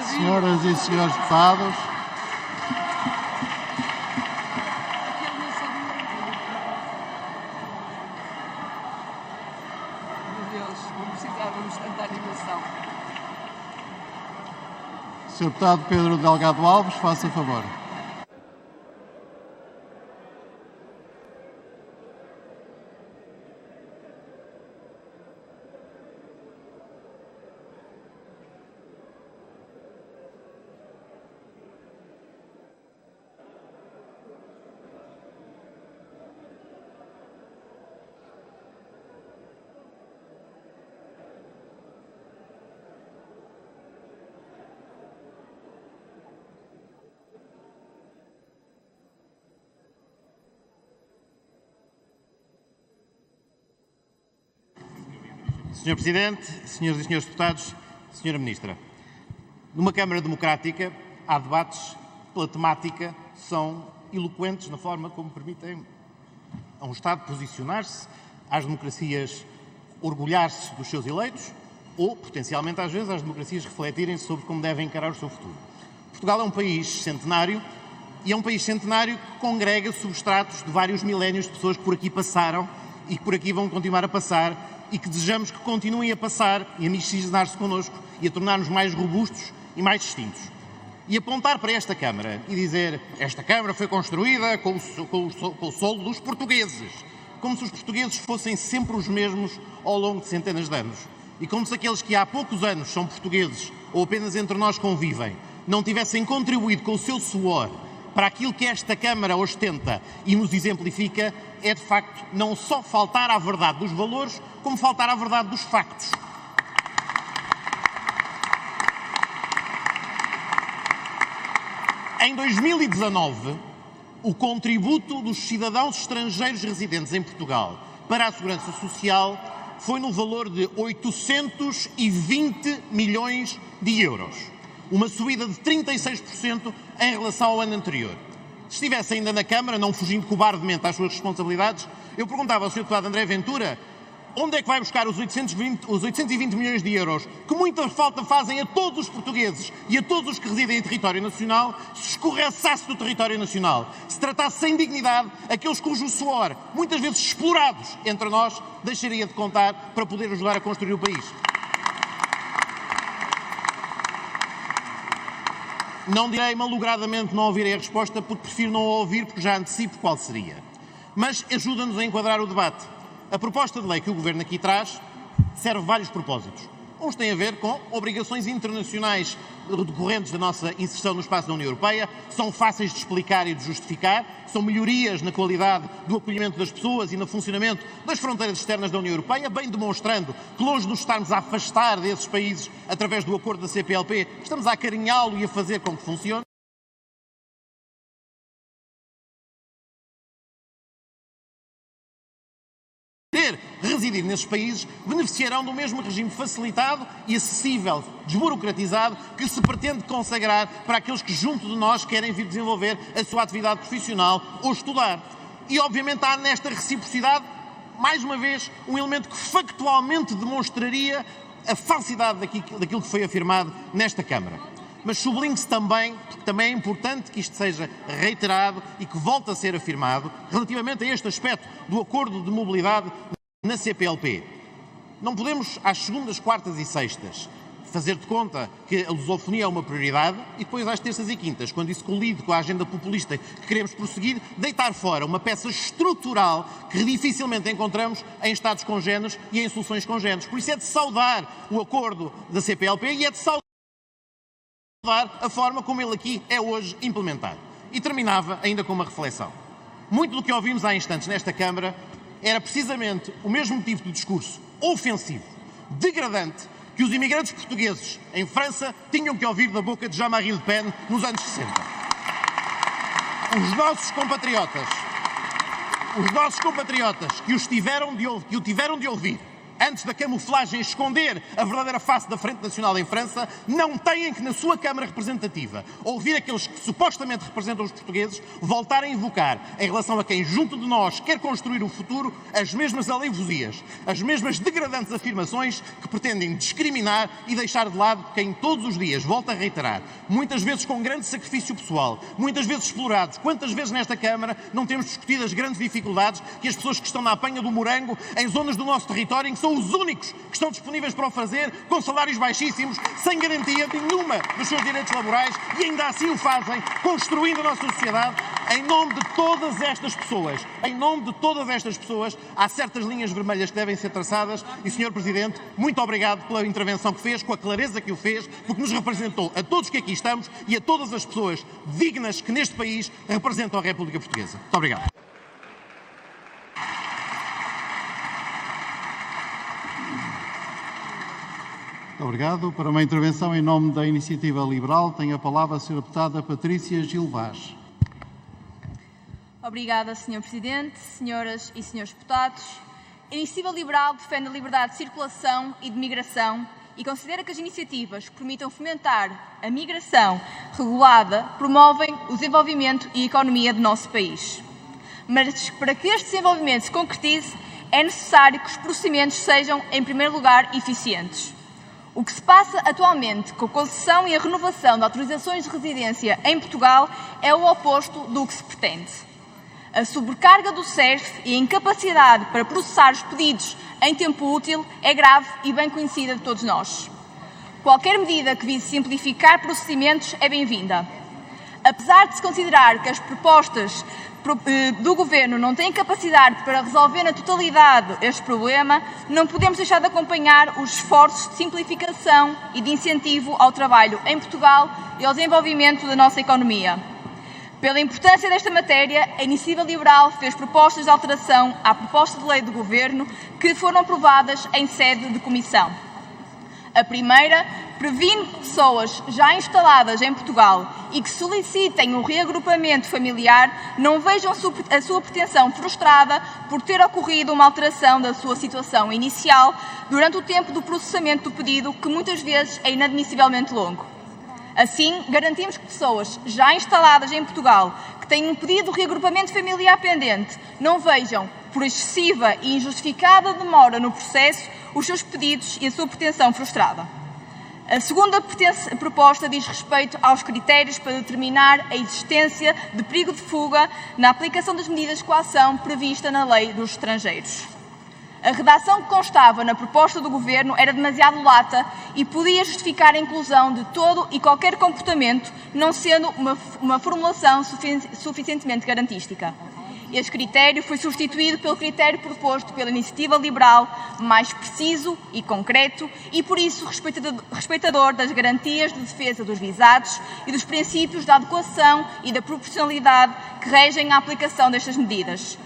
Senhoras e senhores deputados, Sr. Deputado Pedro Delgado Alves, faça favor. Sr. Presidente, Senhoras e Senhores Deputados, Sra. Ministra, numa Câmara Democrática há debates pela temática, são eloquentes na forma como permitem a um Estado posicionar-se, às democracias orgulhar-se dos seus eleitos ou, potencialmente às vezes, às democracias refletirem sobre como devem encarar o seu futuro. Portugal é um país centenário e é um país centenário que congrega substratos de vários milénios de pessoas que por aqui passaram e que por aqui vão continuar a passar e que desejamos que continuem a passar e a miscigenar-se connosco e a tornar-nos mais robustos e mais distintos. E apontar para esta Câmara e dizer esta Câmara foi construída com o soldo dos portugueses, como se os portugueses fossem sempre os mesmos ao longo de centenas de anos. E como se aqueles que há poucos anos são portugueses ou apenas entre nós convivem, não tivessem contribuído com o seu suor para aquilo que esta Câmara ostenta e nos exemplifica, é de facto não só faltar à verdade dos valores, como faltar à verdade dos factos. Em 2019, o contributo dos cidadãos estrangeiros residentes em Portugal para a Segurança Social foi no valor de 820 milhões de euros. Uma subida de 36% em relação ao ano anterior. Se estivesse ainda na Câmara, não fugindo cobardemente às suas responsabilidades, eu perguntava ao Sr. Deputado André Ventura onde é que vai buscar os 820 milhões de euros que muita falta fazem a todos os portugueses e a todos os que residem em território nacional, se escorraçasse do território nacional, se tratasse sem dignidade aqueles cujo suor, muitas vezes explorados entre nós, deixaria de contar para poder ajudar a construir o país. Não direi malogradamente não ouvirei a resposta, porque prefiro não a ouvir, porque já antecipo qual seria. Mas ajuda-nos a enquadrar o debate. A proposta de lei que o Governo aqui traz serve vários propósitos. Uns têm a ver com obrigações internacionais decorrentes da nossa inserção no espaço da União Europeia, são fáceis de explicar e de justificar, são melhorias na qualidade do acolhimento das pessoas e no funcionamento das fronteiras externas da União Europeia, bem demonstrando que, longe de nos estarmos a afastar desses países através do acordo da CPLP, estamos a acarinhá-lo e a fazer com que funcione. Residir nesses países beneficiarão do mesmo regime facilitado e acessível, desburocratizado, que se pretende consagrar para aqueles que junto de nós querem vir desenvolver a sua atividade profissional ou estudar. E obviamente há nesta reciprocidade, mais uma vez, um elemento que factualmente demonstraria a falsidade daquilo que foi afirmado nesta Câmara. Mas sublinhe-se também, porque também é importante que isto seja reiterado e que volte a ser afirmado, relativamente a este aspecto do acordo de mobilidade na CPLP. Não podemos, às segundas, quartas e sextas, fazer de conta que a lusofonia é uma prioridade e depois às terças e quintas, quando isso colide com a agenda populista que queremos prosseguir, deitar fora uma peça estrutural que dificilmente encontramos em Estados congéneres e em soluções congéneres. Por isso é de saudar o acordo da CPLP e é de saudar a forma como ele aqui é hoje implementado. E terminava ainda com uma reflexão. Muito do que ouvimos há instantes nesta Câmara era precisamente o mesmo tipo de discurso ofensivo, degradante, que os imigrantes portugueses em França tinham que ouvir da boca de Jean-Marie Le Pen nos anos 60. Os nossos compatriotas que o tiveram de ouvir antes da camuflagem esconder a verdadeira face da Frente Nacional em França, não têm que, na sua Câmara Representativa, ouvir aqueles que supostamente representam os portugueses voltar a invocar, em relação a quem junto de nós quer construir o futuro, as mesmas aleivosias, as mesmas degradantes afirmações que pretendem discriminar e deixar de lado quem todos os dias, volta a reiterar, muitas vezes com grande sacrifício pessoal, muitas vezes explorados. Quantas vezes nesta Câmara não temos discutido as grandes dificuldades que as pessoas que estão na apanha do morango em zonas do nosso território, em que são os únicos que estão disponíveis para o fazer, com salários baixíssimos, sem garantia nenhuma dos seus direitos laborais, e ainda assim o fazem, construindo a nossa sociedade. Em nome de todas estas pessoas, há certas linhas vermelhas que devem ser traçadas e, Sr. Presidente, muito obrigado pela intervenção que fez, com a clareza que o fez, porque nos representou a todos que aqui estamos e a todas as pessoas dignas que neste país representam a República Portuguesa. Muito obrigado. Muito obrigado. Para uma intervenção em nome da Iniciativa Liberal, tem a palavra a Sra. Deputada Patrícia Gil Vaz. Obrigada, Sr. Presidente, senhoras e senhores deputados. A Iniciativa Liberal defende a liberdade de circulação e de migração e considera que as iniciativas que permitam fomentar a migração regulada promovem o desenvolvimento e a economia do nosso país. Mas para que este desenvolvimento se concretize, é necessário que os procedimentos sejam, em primeiro lugar, eficientes. O que se passa atualmente com a concessão e a renovação de autorizações de residência em Portugal é o oposto do que se pretende. A sobrecarga do SERF e a incapacidade para processar os pedidos em tempo útil é grave e bem conhecida de todos nós. Qualquer medida que vise simplificar procedimentos é bem-vinda. Apesar de se considerar que as propostas do Governo não têm capacidade para resolver na totalidade este problema, não podemos deixar de acompanhar os esforços de simplificação e de incentivo ao trabalho em Portugal e ao desenvolvimento da nossa economia. Pela importância desta matéria, a Iniciativa Liberal fez propostas de alteração à proposta de lei do Governo que foram aprovadas em sede de comissão. A primeira previne que pessoas já instaladas em Portugal e que solicitem o reagrupamento familiar não vejam a sua pretensão frustrada por ter ocorrido uma alteração da sua situação inicial durante o tempo do processamento do pedido, que muitas vezes é inadmissivelmente longo. Assim, garantimos que pessoas já instaladas em Portugal que têm um pedido de reagrupamento familiar pendente não vejam, por excessiva e injustificada demora no processo, os seus pedidos e a sua pretensão frustrada. A segunda proposta diz respeito aos critérios para determinar a existência de perigo de fuga na aplicação das medidas de coação prevista na Lei dos Estrangeiros. A redação que constava na proposta do Governo era demasiado lata e podia justificar a inclusão de todo e qualquer comportamento, não sendo uma formulação suficientemente garantística. Este critério foi substituído pelo critério proposto pela Iniciativa Liberal, mais preciso e concreto e, por isso, respeitador das garantias de defesa dos visados e dos princípios da adequação e da proporcionalidade que regem a aplicação destas medidas.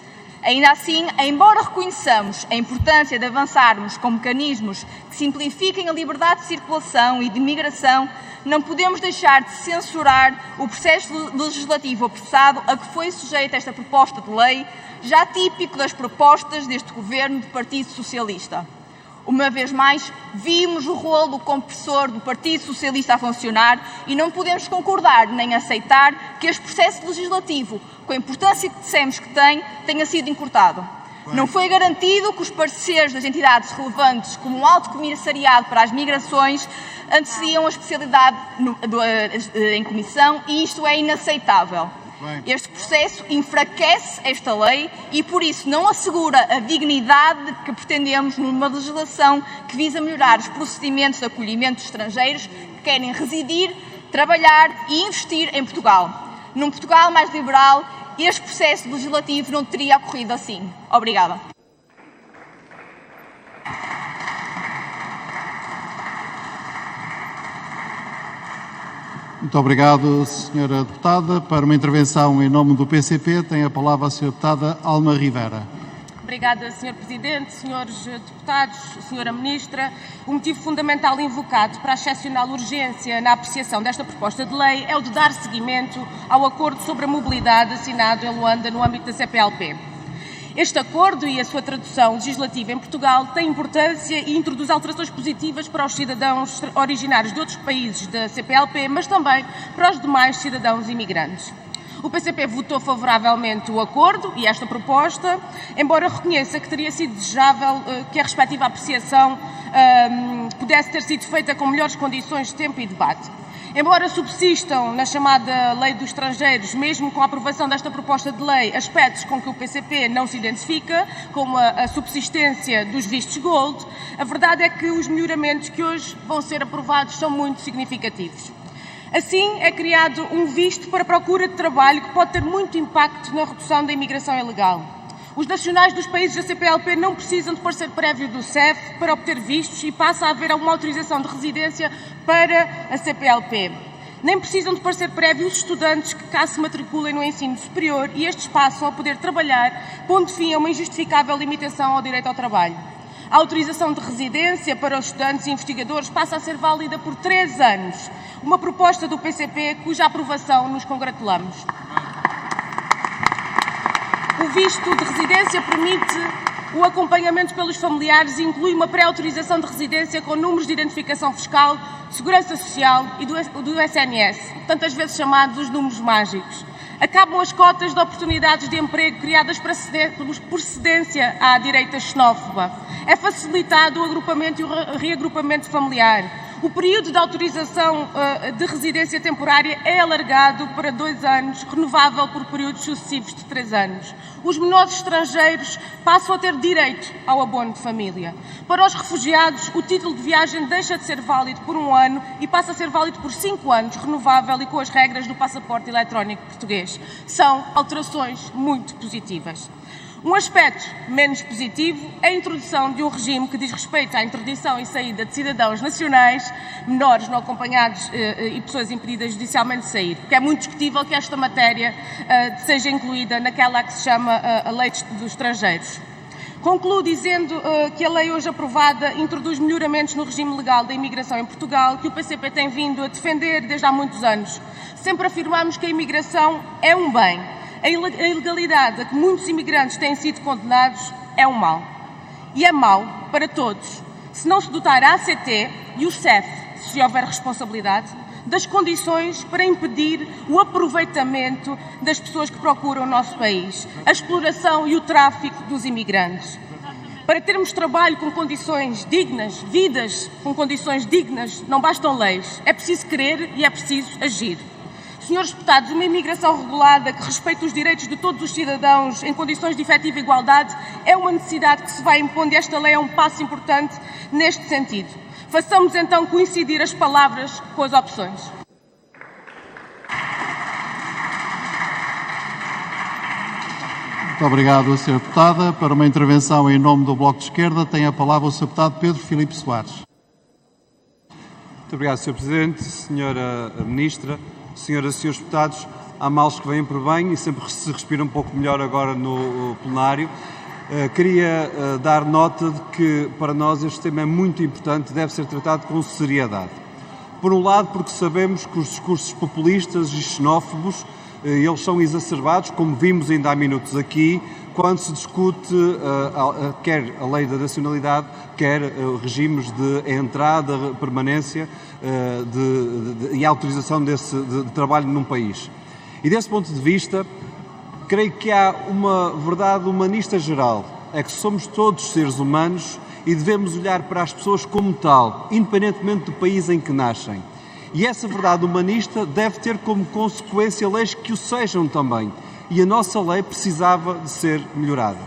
Ainda assim, embora reconheçamos a importância de avançarmos com mecanismos que simplifiquem a liberdade de circulação e de migração, não podemos deixar de censurar o processo legislativo apressado a que foi sujeita esta proposta de lei, já típico das propostas deste Governo do Partido Socialista. Uma vez mais, vimos o rolo compressor do Partido Socialista a funcionar e não podemos concordar nem aceitar que este processo legislativo, com a importância que dissemos que tem, tenha sido encurtado. Não foi garantido que os pareceres das entidades relevantes, como o Alto Comissariado para as Migrações, antecediam a especialidade em comissão e isto é inaceitável. Este processo enfraquece esta lei e, por isso, não assegura a dignidade que pretendemos numa legislação que visa melhorar os procedimentos de acolhimento de estrangeiros que querem residir, trabalhar e investir em Portugal. Num Portugal mais liberal, este processo legislativo não teria ocorrido assim. Obrigada. Muito obrigado, Sra. Deputada. Para uma intervenção em nome do PCP, tem a palavra a Sra. Deputada Alma Rivera. Obrigada, Sr. Presidente, Srs. Deputados, Sra. Ministra. O motivo fundamental invocado para a excepcional urgência na apreciação desta proposta de lei é o de dar seguimento ao acordo sobre a mobilidade assinado em Luanda no âmbito da CPLP. Este acordo e a sua tradução legislativa em Portugal têm importância e introduz alterações positivas para os cidadãos originários de outros países da CPLP, mas também para os demais cidadãos imigrantes. O PCP votou favoravelmente o acordo e esta proposta, embora reconheça que teria sido desejável que a respectiva apreciação pudesse ter sido feita com melhores condições de tempo e debate. Embora subsistam na chamada Lei dos Estrangeiros, mesmo com a aprovação desta proposta de lei, aspectos com que o PCP não se identifica, como a subsistência dos vistos gold, a verdade é que os melhoramentos que hoje vão ser aprovados são muito significativos. Assim, é criado um visto para procura de trabalho que pode ter muito impacto na redução da imigração ilegal. Os nacionais dos países da CPLP não precisam de parecer prévio do CEF para obter vistos e passa a haver uma autorização de residência para a CPLP. Nem precisam de parecer prévio os estudantes que cá se matriculem no ensino superior e estes passam a poder trabalhar, pondo fim a uma injustificável limitação ao direito ao trabalho. A autorização de residência para os estudantes e investigadores passa a ser válida por 3 anos, uma proposta do PCP cuja aprovação nos congratulamos. O visto de residência permite o acompanhamento pelos familiares inclui uma pré-autorização de residência com números de identificação fiscal, segurança social e do SNS, tantas vezes chamados os números mágicos. Acabam as cotas de oportunidades de emprego criadas por cedência à direita xenófoba. É facilitado o agrupamento e o reagrupamento familiar. O período de autorização de residência temporária é alargado para 2 anos, renovável por períodos sucessivos de 3 anos. Os menores estrangeiros passam a ter direito ao abono de família. Para os refugiados, o título de viagem deixa de ser válido por 1 ano e passa a ser válido por 5 anos, renovável e com as regras do passaporte eletrónico português. São alterações muito positivas. Um aspecto menos positivo é a introdução de um regime que diz respeito à interdição e saída de cidadãos nacionais, menores não acompanhados e pessoas impedidas judicialmente de sair, porque é muito discutível que esta matéria seja incluída naquela que se chama a Lei dos Estrangeiros. Concluo dizendo que a lei hoje aprovada introduz melhoramentos no regime legal da imigração em Portugal, que o PCP tem vindo a defender desde há muitos anos. Sempre afirmamos que a imigração é um bem. A ilegalidade a que muitos imigrantes têm sido condenados é um mal. E é mau para todos. Se não se dotar a ACT e o CEF, se houver responsabilidade, das condições para impedir o aproveitamento das pessoas que procuram o nosso país, a exploração e o tráfico dos imigrantes. Para termos trabalho com condições dignas, vidas com condições dignas, não bastam leis. É preciso querer e é preciso agir. Senhores deputados, uma imigração regulada que respeite os direitos de todos os cidadãos em condições de efetiva igualdade é uma necessidade que se vai impondo e esta lei é um passo importante neste sentido. Façamos então coincidir as palavras com as opções. Muito obrigado, Sra. Deputada. Para uma intervenção em nome do Bloco de Esquerda, tem a palavra o Sr. Deputado Pedro Filipe Soares. Muito obrigado, Sr. Presidente, Sra. Ministra. Senhoras e senhores deputados, há males que vêm por bem e sempre se respira um pouco melhor agora no plenário. Queria dar nota de que para nós este tema é muito importante e deve ser tratado com seriedade. Por um lado, porque sabemos que os discursos populistas e xenófobos, eles são exacerbados, como vimos ainda há minutos aqui, quando se discute quer a lei da nacionalidade, quer regimes de entrada, permanência e autorização de trabalho num país. E desse ponto de vista, creio que há uma verdade humanista geral, é que somos todos seres humanos e devemos olhar para as pessoas como tal, independentemente do país em que nascem. E essa verdade humanista deve ter como consequência leis que o sejam também. E a nossa lei precisava de ser melhorada.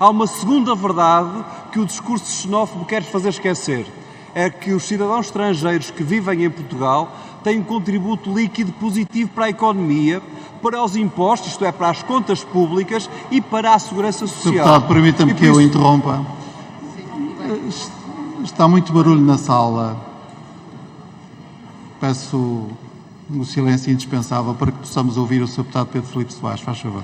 Há uma segunda verdade que o discurso xenófobo quer fazer esquecer. É que os cidadãos estrangeiros que vivem em Portugal têm um contributo líquido positivo para a economia, para os impostos, isto é, para as contas públicas e para a segurança social. Sr. Deputado, permita-me que eu interrompa. Está muito barulho na sala. Peço o silêncio indispensável para que possamos ouvir o Sr. Deputado Pedro Filipe Soares. Faz favor.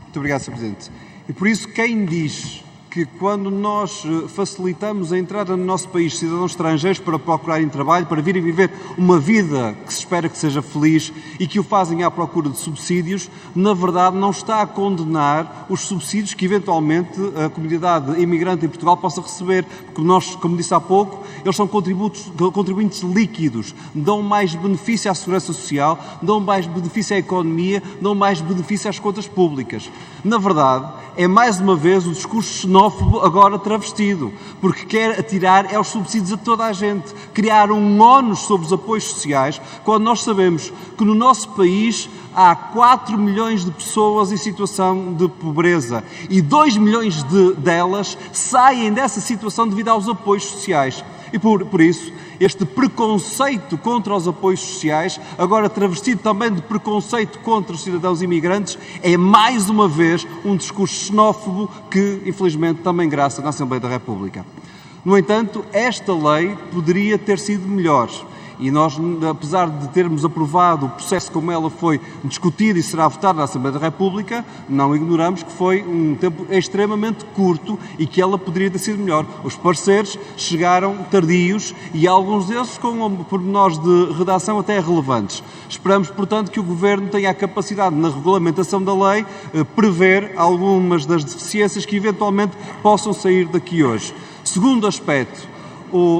Muito obrigado, Sr. Presidente. E por isso, quem diz que quando nós facilitamos a entrada no nosso país de cidadãos estrangeiros para procurarem trabalho, para virem viver uma vida que se espera que seja feliz e que o fazem à procura de subsídios, na verdade não está a condenar os subsídios que eventualmente a comunidade imigrante em Portugal possa receber, porque nós, como disse há pouco, eles são contribuintes líquidos, dão mais benefício à segurança social, dão mais benefício à economia, dão mais benefício às contas públicas. Na verdade, é mais uma vez o discurso xenófobo agora travestido, porque quer atirar aos subsídios a toda a gente, criar um ónus sobre os apoios sociais, quando nós sabemos que no nosso país há 4 milhões de pessoas em situação de pobreza e 2 milhões delas saem dessa situação devido aos apoios sociais. E por isso, este preconceito contra os apoios sociais, agora travestido também de preconceito contra os cidadãos imigrantes, é mais uma vez um discurso xenófobo que, infelizmente, também graça na Assembleia da República. No entanto, esta lei poderia ter sido melhor E nós, apesar de termos aprovado o processo como ela foi discutida e será votada na Assembleia da República, não ignoramos que foi um tempo extremamente curto e que ela poderia ter sido melhor. Os pareceres chegaram tardios e alguns deles com pormenores de redação até relevantes. Esperamos, portanto, que o Governo tenha a capacidade, na regulamentação da lei, prever algumas das deficiências que eventualmente possam sair daqui hoje. Segundo aspecto,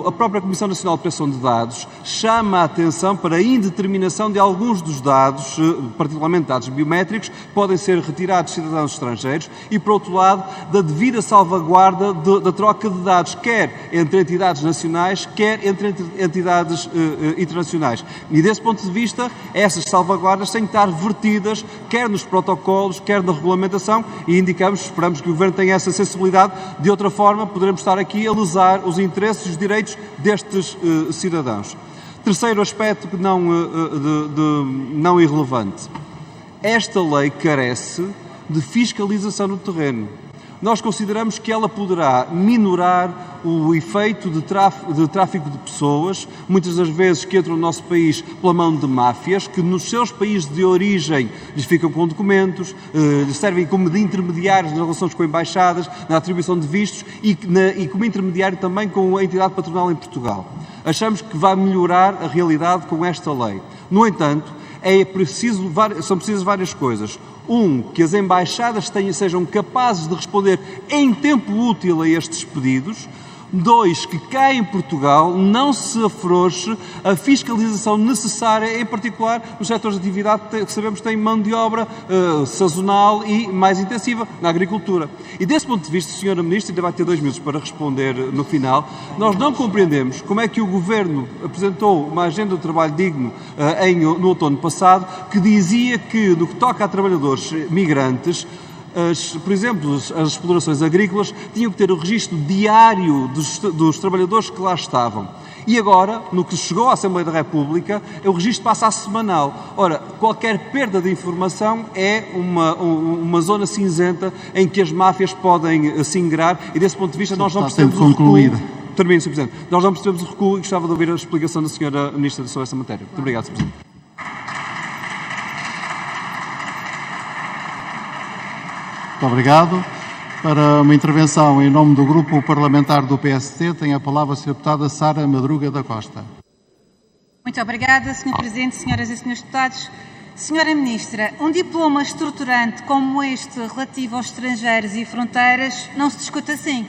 a própria Comissão Nacional de Proteção de Dados chama a atenção para a indeterminação de alguns dos dados, particularmente dados biométricos, que podem ser retirados de cidadãos estrangeiros e, por outro lado, da devida salvaguarda da troca de dados, quer entre entidades nacionais, quer entre entidades internacionais. E, desse ponto de vista, essas salvaguardas têm que estar vertidas, quer nos protocolos, quer na regulamentação, e esperamos que o Governo tenha essa sensibilidade. De outra forma, poderemos estar aqui a lesar os interesses e os direitos destes cidadãos. Terceiro aspecto não irrelevante. Esta lei carece de fiscalização no terreno. Nós consideramos que ela poderá minorar o efeito de tráfico de pessoas, muitas das vezes que entram no nosso país pela mão de máfias, que nos seus países de origem lhes ficam com documentos, servem como de intermediários nas relações com embaixadas, na atribuição de vistos e como intermediário também com a entidade patronal em Portugal. Achamos que vai melhorar a realidade com esta lei. No entanto, são precisas várias coisas. Que as embaixadas sejam capazes de responder em tempo útil a estes pedidos. 2, que cá em Portugal não se afrouxe a fiscalização necessária, em particular nos setores de atividade que sabemos que têm mão de obra sazonal e mais intensiva, na agricultura. E desse ponto de vista, Sra. Ministra, ainda vai ter 2 minutos para responder no final, nós não compreendemos como é que o Governo apresentou uma agenda de trabalho digno no outono passado, que dizia que, no que toca a trabalhadores migrantes, por exemplo, as explorações agrícolas tinham que ter o registro diário dos trabalhadores que lá estavam. E agora, no que chegou à Assembleia da República, o registro passa a semanal. Ora, qualquer perda de informação é uma zona cinzenta em que as máfias podem se ingrar e, desse ponto de vista, nós não percebemos o recuo. Termino, Sr. Presidente. Nós não percebemos o recuo e gostava de ouvir a explicação da Sra. Ministra sobre esta matéria. Muito obrigado, Sr. Presidente. Muito obrigado. Para uma intervenção em nome do Grupo Parlamentar do PST, tem a palavra a Sra. Deputada Sara Madruga da Costa. Muito obrigada, Sr. Presidente, Senhoras e Senhores Deputados. Sra. Ministra, um diploma estruturante como este, relativo aos estrangeiros e fronteiras, não se discute assim.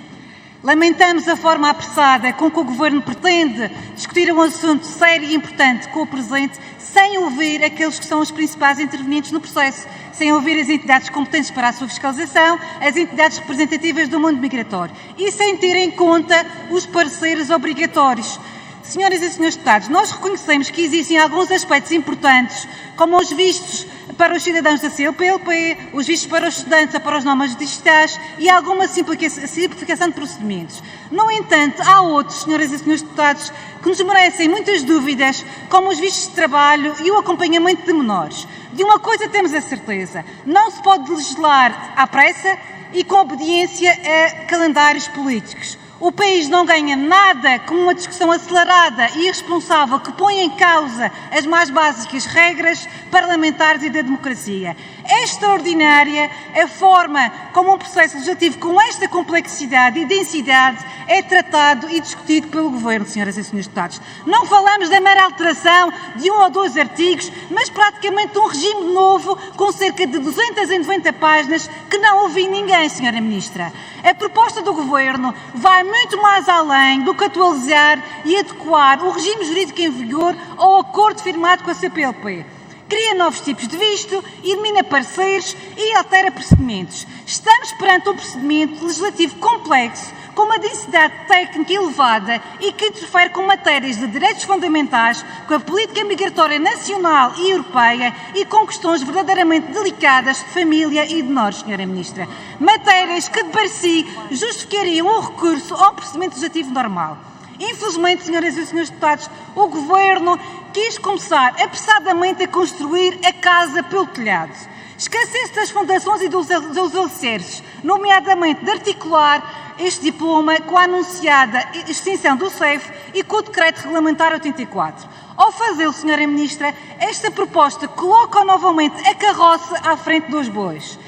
Lamentamos a forma apressada com que o Governo pretende discutir um assunto sério e importante com o presente, sem ouvir aqueles que são os principais intervenientes no processo, sem ouvir as entidades competentes para a sua fiscalização, as entidades representativas do mundo migratório e sem ter em conta os parceiros obrigatórios. Senhoras e senhores deputados, nós reconhecemos que existem alguns aspectos importantes, como os vistos para os cidadãos da CLP, os vistos para os estudantes ou para os nómadas digitais e alguma simplificação de procedimentos. No entanto, há outros, senhoras e senhores deputados, que nos merecem muitas dúvidas, como os vistos de trabalho e o acompanhamento de menores. De uma coisa temos a certeza: não se pode legislar à pressa e com obediência a calendários políticos. O país não ganha nada com uma discussão acelerada e irresponsável que põe em causa as mais básicas regras parlamentares e da democracia. É extraordinária a forma como um processo legislativo com esta complexidade e densidade é tratado e discutido pelo Governo, senhoras e senhores deputados. Não falamos da mera alteração de 1 ou 2 artigos, mas praticamente um regime novo com cerca de 290 páginas que não ouvi ninguém, Sra. Ministra. A proposta do Governo vai muito mais além do que atualizar e adequar o regime jurídico em vigor ao acordo firmado com a CPLP. Cria novos tipos de visto, elimina parceiros e altera procedimentos. Estamos perante um procedimento legislativo complexo, com uma densidade técnica elevada e que interfere com matérias de direitos fundamentais, com a política migratória nacional e europeia e com questões verdadeiramente delicadas de família e de menores, Sra. Ministra. Matérias que, de per si, justificariam o recurso ao procedimento legislativo normal. Infelizmente, senhoras e senhores deputados, o Governo quis começar apressadamente a construir a casa pelo telhado. Esquecesse das fundações e dos alicerces, nomeadamente de articular este diploma com a anunciada extinção do CEF e com o Decreto Regulamentar 84. Ao fazê-lo, Sra. Ministra, esta proposta coloca novamente a carroça à frente dos bois.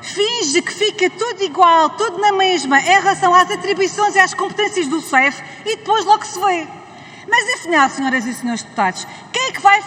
Finge que fica tudo igual, tudo na mesma, em relação às atribuições e às competências do CEF e depois logo se vê. Mas afinal, senhoras e senhores deputados, quem é que vai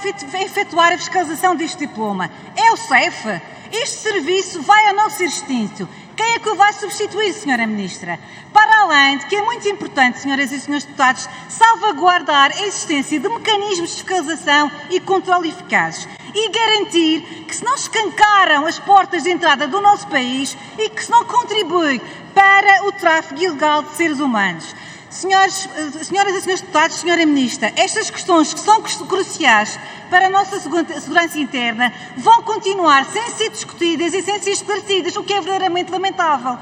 efetuar a fiscalização deste diploma? É o CEF? Este serviço vai ou não ser extinto? Quem é que o vai substituir, Sra. Ministra? Para além de que é muito importante, senhoras e senhores deputados, salvaguardar a existência de mecanismos de fiscalização e controle eficazes e garantir que se não escancaram as portas de entrada do nosso país e que se não contribui para o tráfico ilegal de seres humanos. Senhoras e senhores deputados, Sra. Ministra, estas questões que são cruciais para a nossa segurança interna vão continuar sem ser discutidas e sem ser esclarecidas, o que é verdadeiramente lamentável.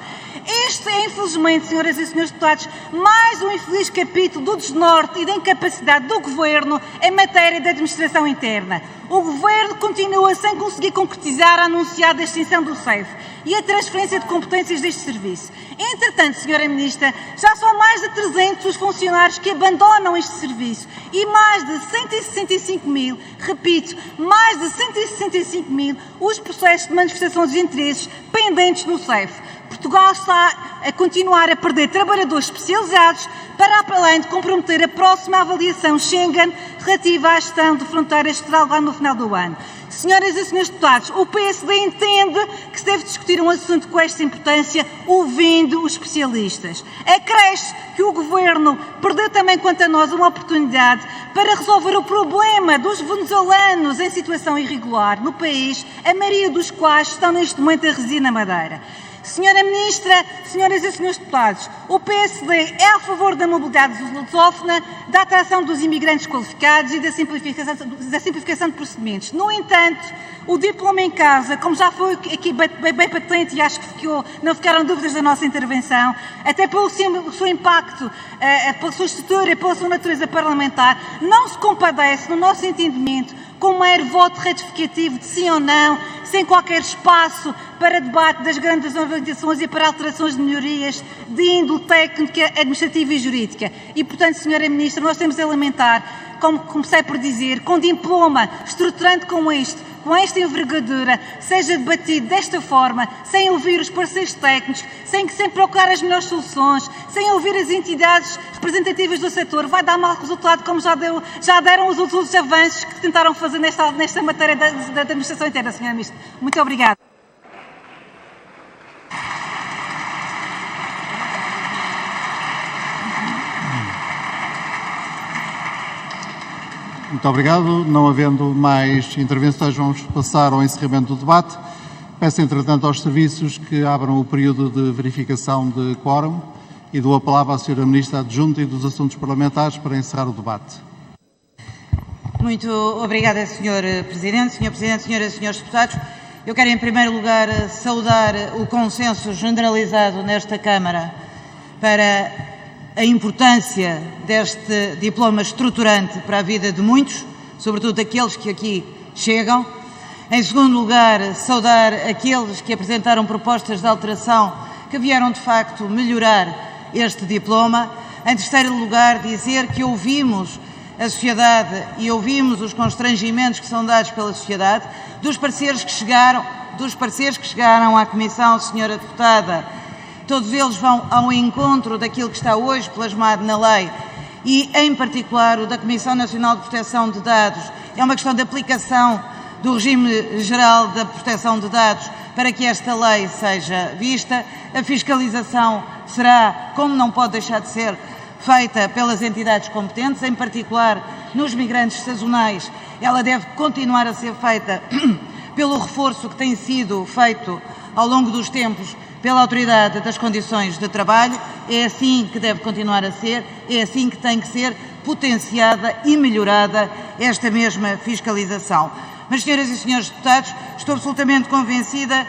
Este é, infelizmente, senhoras e senhores deputados, mais um infeliz capítulo do desnorte e da incapacidade do Governo em matéria de administração interna. O Governo continua sem conseguir concretizar a anunciada extinção do CEF e a transferência de competências deste serviço. Entretanto, Sra. Ministra, já são mais de 300 os funcionários que abandonam este serviço e mais de 165 mil, repito, mais de 165 mil os processos de manifestação de interesses pendentes no CEF. Portugal está a continuar a perder trabalhadores especializados para além de comprometer a próxima avaliação Schengen relativa à gestão de fronteiras que será lá no final do ano. Senhoras e senhores deputados, o PSD entende que se deve discutir um assunto com esta importância ouvindo os especialistas. Acresce que o Governo perdeu também, quanto a nós, uma oportunidade para resolver o problema dos venezuelanos em situação irregular no país, a maioria dos quais estão neste momento a residir na Madeira. Senhora Ministra, senhoras e senhores deputados, o PSD é a favor da mobilidade lusófona, da atração dos imigrantes qualificados e da simplificação de procedimentos. No entanto, o diploma em casa, como já foi aqui bem patente e acho que não ficaram dúvidas da nossa intervenção, até pelo seu impacto, pela sua estrutura e pela sua natureza parlamentar, não se compadece, no nosso entendimento, com um mero voto retificativo de sim ou não, sem qualquer espaço para debate das grandes organizações e para alterações de melhorias de índole técnica, administrativa e jurídica. E, portanto, Sra. Ministra, nós temos a lamentar, como comecei por dizer, com um diploma estruturante como este, com esta envergadura, seja debatido desta forma, sem ouvir os parceiros técnicos, sem procurar as melhores soluções, sem ouvir as entidades representativas do setor, vai dar mau resultado, como já deram os outros avanços que tentaram fazer nesta matéria da administração interna, Sra. Ministra. Muito obrigada. Muito obrigado. Não havendo mais intervenções, vamos passar ao encerramento do debate. Peço, entretanto, aos serviços que abram o período de verificação de quórum e dou a palavra à Sra. Ministra Adjunta e dos Assuntos Parlamentares para encerrar o debate. Muito obrigada, Sr. Presidente. Sr. Presidente, senhoras e senhores deputados, eu quero, em primeiro lugar, saudar o consenso generalizado nesta Câmara para a importância deste diploma estruturante para a vida de muitos, sobretudo aqueles que aqui chegam. Em segundo lugar, saudar aqueles que apresentaram propostas de alteração que vieram, de facto, melhorar este diploma. Em terceiro lugar, dizer que ouvimos a sociedade e ouvimos os constrangimentos que são dados pela sociedade, dos pareceres que chegaram à Comissão, Senhora Deputada. Todos eles vão ao encontro daquilo que está hoje plasmado na lei e, em particular, o da Comissão Nacional de Proteção de Dados. É uma questão de aplicação do regime geral da proteção de dados para que esta lei seja vista. A fiscalização será, como não pode deixar de ser, feita pelas entidades competentes, em particular nos migrantes sazonais. Ela deve continuar a ser feita pelo reforço que tem sido feito ao longo dos tempos pela Autoridade das Condições de Trabalho. É assim que deve continuar a ser, é assim que tem que ser potenciada e melhorada esta mesma fiscalização. Mas, senhoras e senhores deputados, estou absolutamente convencida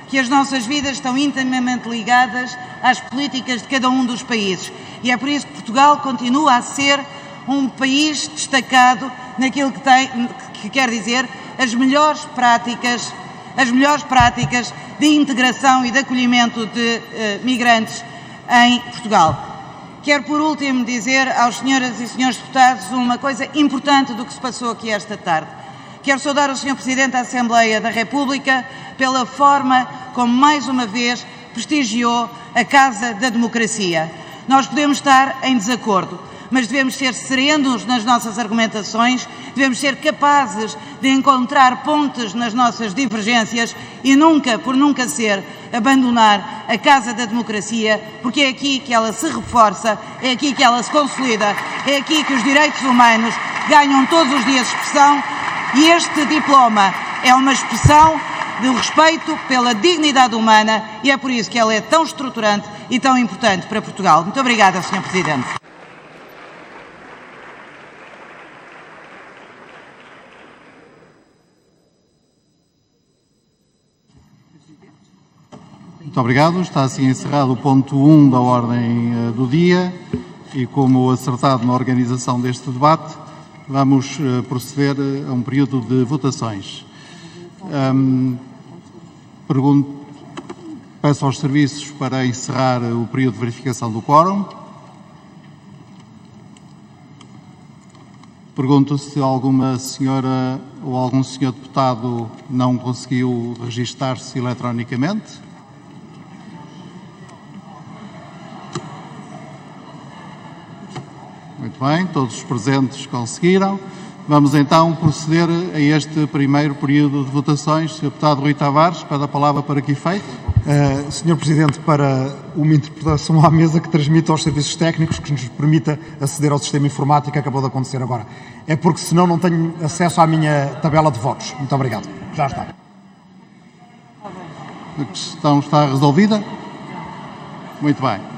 que as nossas vidas estão intimamente ligadas às políticas de cada um dos países. E é por isso que Portugal continua a ser um país destacado naquilo que quer dizer as melhores práticas de integração e de acolhimento de migrantes em Portugal. Quero, por último, dizer aos senhoras e senhores deputados uma coisa importante do que se passou aqui esta tarde. Quero saudar o Sr. Presidente da Assembleia da República pela forma como, mais uma vez, prestigiou a Casa da Democracia. Nós podemos estar em desacordo, mas devemos ser serenos nas nossas argumentações, devemos ser capazes de encontrar pontes nas nossas divergências e nunca, por nunca ser, abandonar a Casa da Democracia, porque é aqui que ela se reforça, é aqui que ela se consolida, é aqui que os direitos humanos ganham todos os dias expressão, e este diploma é uma expressão de respeito pela dignidade humana e é por isso que ela é tão estruturante e tão importante para Portugal. Muito obrigada, Sr. Presidente. Muito obrigado. Está assim encerrado o ponto 1 da ordem do dia e, como acertado na organização deste debate, vamos proceder a um período de votações. Peço aos serviços para encerrar o período de verificação do quórum. Pergunto se alguma senhora ou algum senhor deputado não conseguiu registar-se eletronicamente. Muito bem, todos os presentes conseguiram. Vamos então proceder a este primeiro período de votações. Sr. Deputado Rui Tavares, pede a palavra para que efeito? Sr. Presidente, para uma interpretação à mesa que transmita aos serviços técnicos, que nos permita aceder ao sistema informático que acabou de acontecer agora. É porque senão não tenho acesso à minha tabela de votos. Muito obrigado. Já está. A questão está resolvida? Muito bem.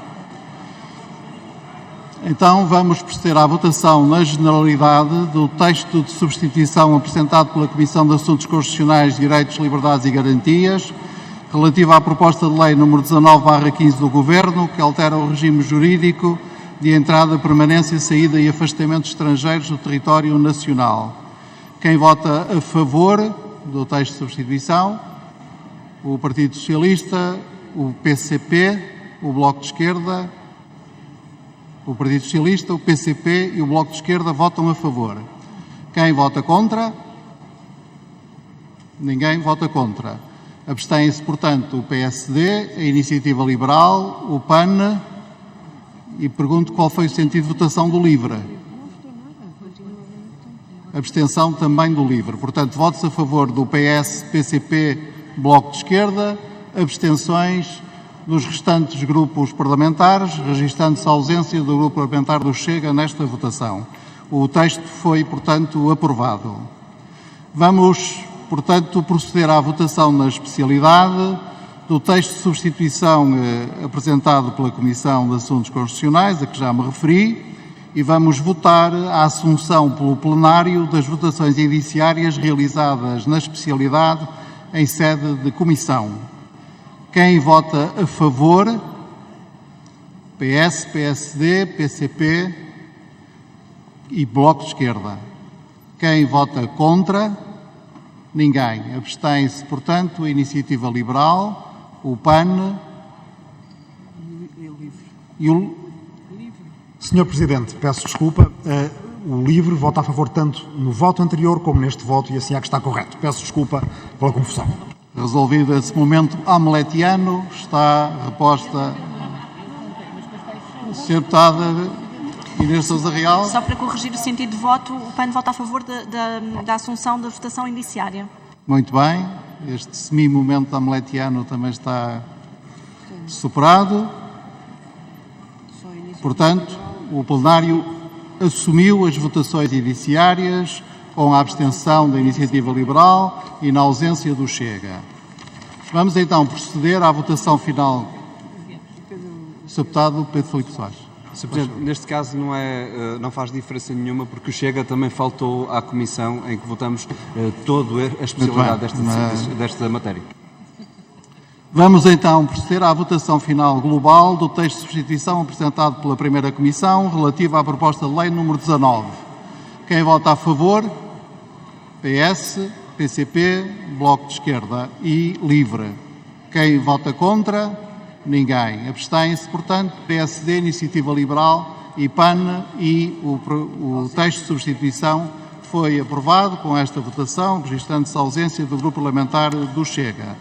Então vamos proceder à votação na generalidade do texto de substituição apresentado pela Comissão de Assuntos Constitucionais, Direitos, Liberdades e Garantias, relativa à proposta de lei número 19/15 do Governo, que altera o regime jurídico de entrada, permanência, saída e afastamento de estrangeiros do território nacional. Quem vota a favor do texto de substituição? O Partido Socialista, o PCP, o Bloco de Esquerda. O Partido Socialista, o PCP e o Bloco de Esquerda votam a favor. Quem vota contra? Ninguém vota contra. Abstêm-se, portanto, o PSD, a Iniciativa Liberal, o PAN e pergunto qual foi o sentido de votação do LIVRE. Abstenção também do LIVRE. Portanto, votos a favor do PS, PCP, Bloco de Esquerda, abstenções dos restantes grupos parlamentares, registando-se a ausência do grupo parlamentar do Chega nesta votação. O texto foi, portanto, aprovado. Vamos, portanto, proceder à votação na especialidade do texto de substituição apresentado pela Comissão de Assuntos Constitucionais, a que já me referi, e vamos votar a assunção pelo plenário das votações indiciárias realizadas na especialidade em sede de comissão. Quem vota a favor? PS, PSD, PCP e Bloco de Esquerda. Quem vota contra? Ninguém. Abstém-se, portanto, a Iniciativa Liberal, o PAN e o... Sr. Presidente, peço desculpa. O LIVRE vota a favor tanto no voto anterior como neste voto e assim é que está correto. Peço desculpa pela confusão. Resolvido esse momento hamletiano, está reposta a Sr. Deputada Inês Sousa Real. Só para corrigir o sentido de voto, o PAN vota a favor da assunção da votação indiciária. Muito bem, este semi-momento hamletiano também está superado. Portanto, o plenário assumiu as votações indiciárias com a abstenção da Iniciativa Liberal e na ausência do Chega. Vamos então proceder à votação final. Sr. Deputado Pedro Filipe Soares. Sr. Presidente, neste caso não faz diferença nenhuma, porque o Chega também faltou à Comissão em que votamos toda a especialidade desta matéria. Vamos então proceder à votação final global do texto de substituição apresentado pela primeira Comissão, relativa à proposta de lei número 19. Quem vota a favor? PS, PCP, Bloco de Esquerda e LIVRE. Quem vota contra? Ninguém. Abstém-se, portanto, PSD, Iniciativa Liberal e PAN, e o texto de substituição foi aprovado com esta votação, registrando-se a ausência do Grupo Parlamentar do Chega.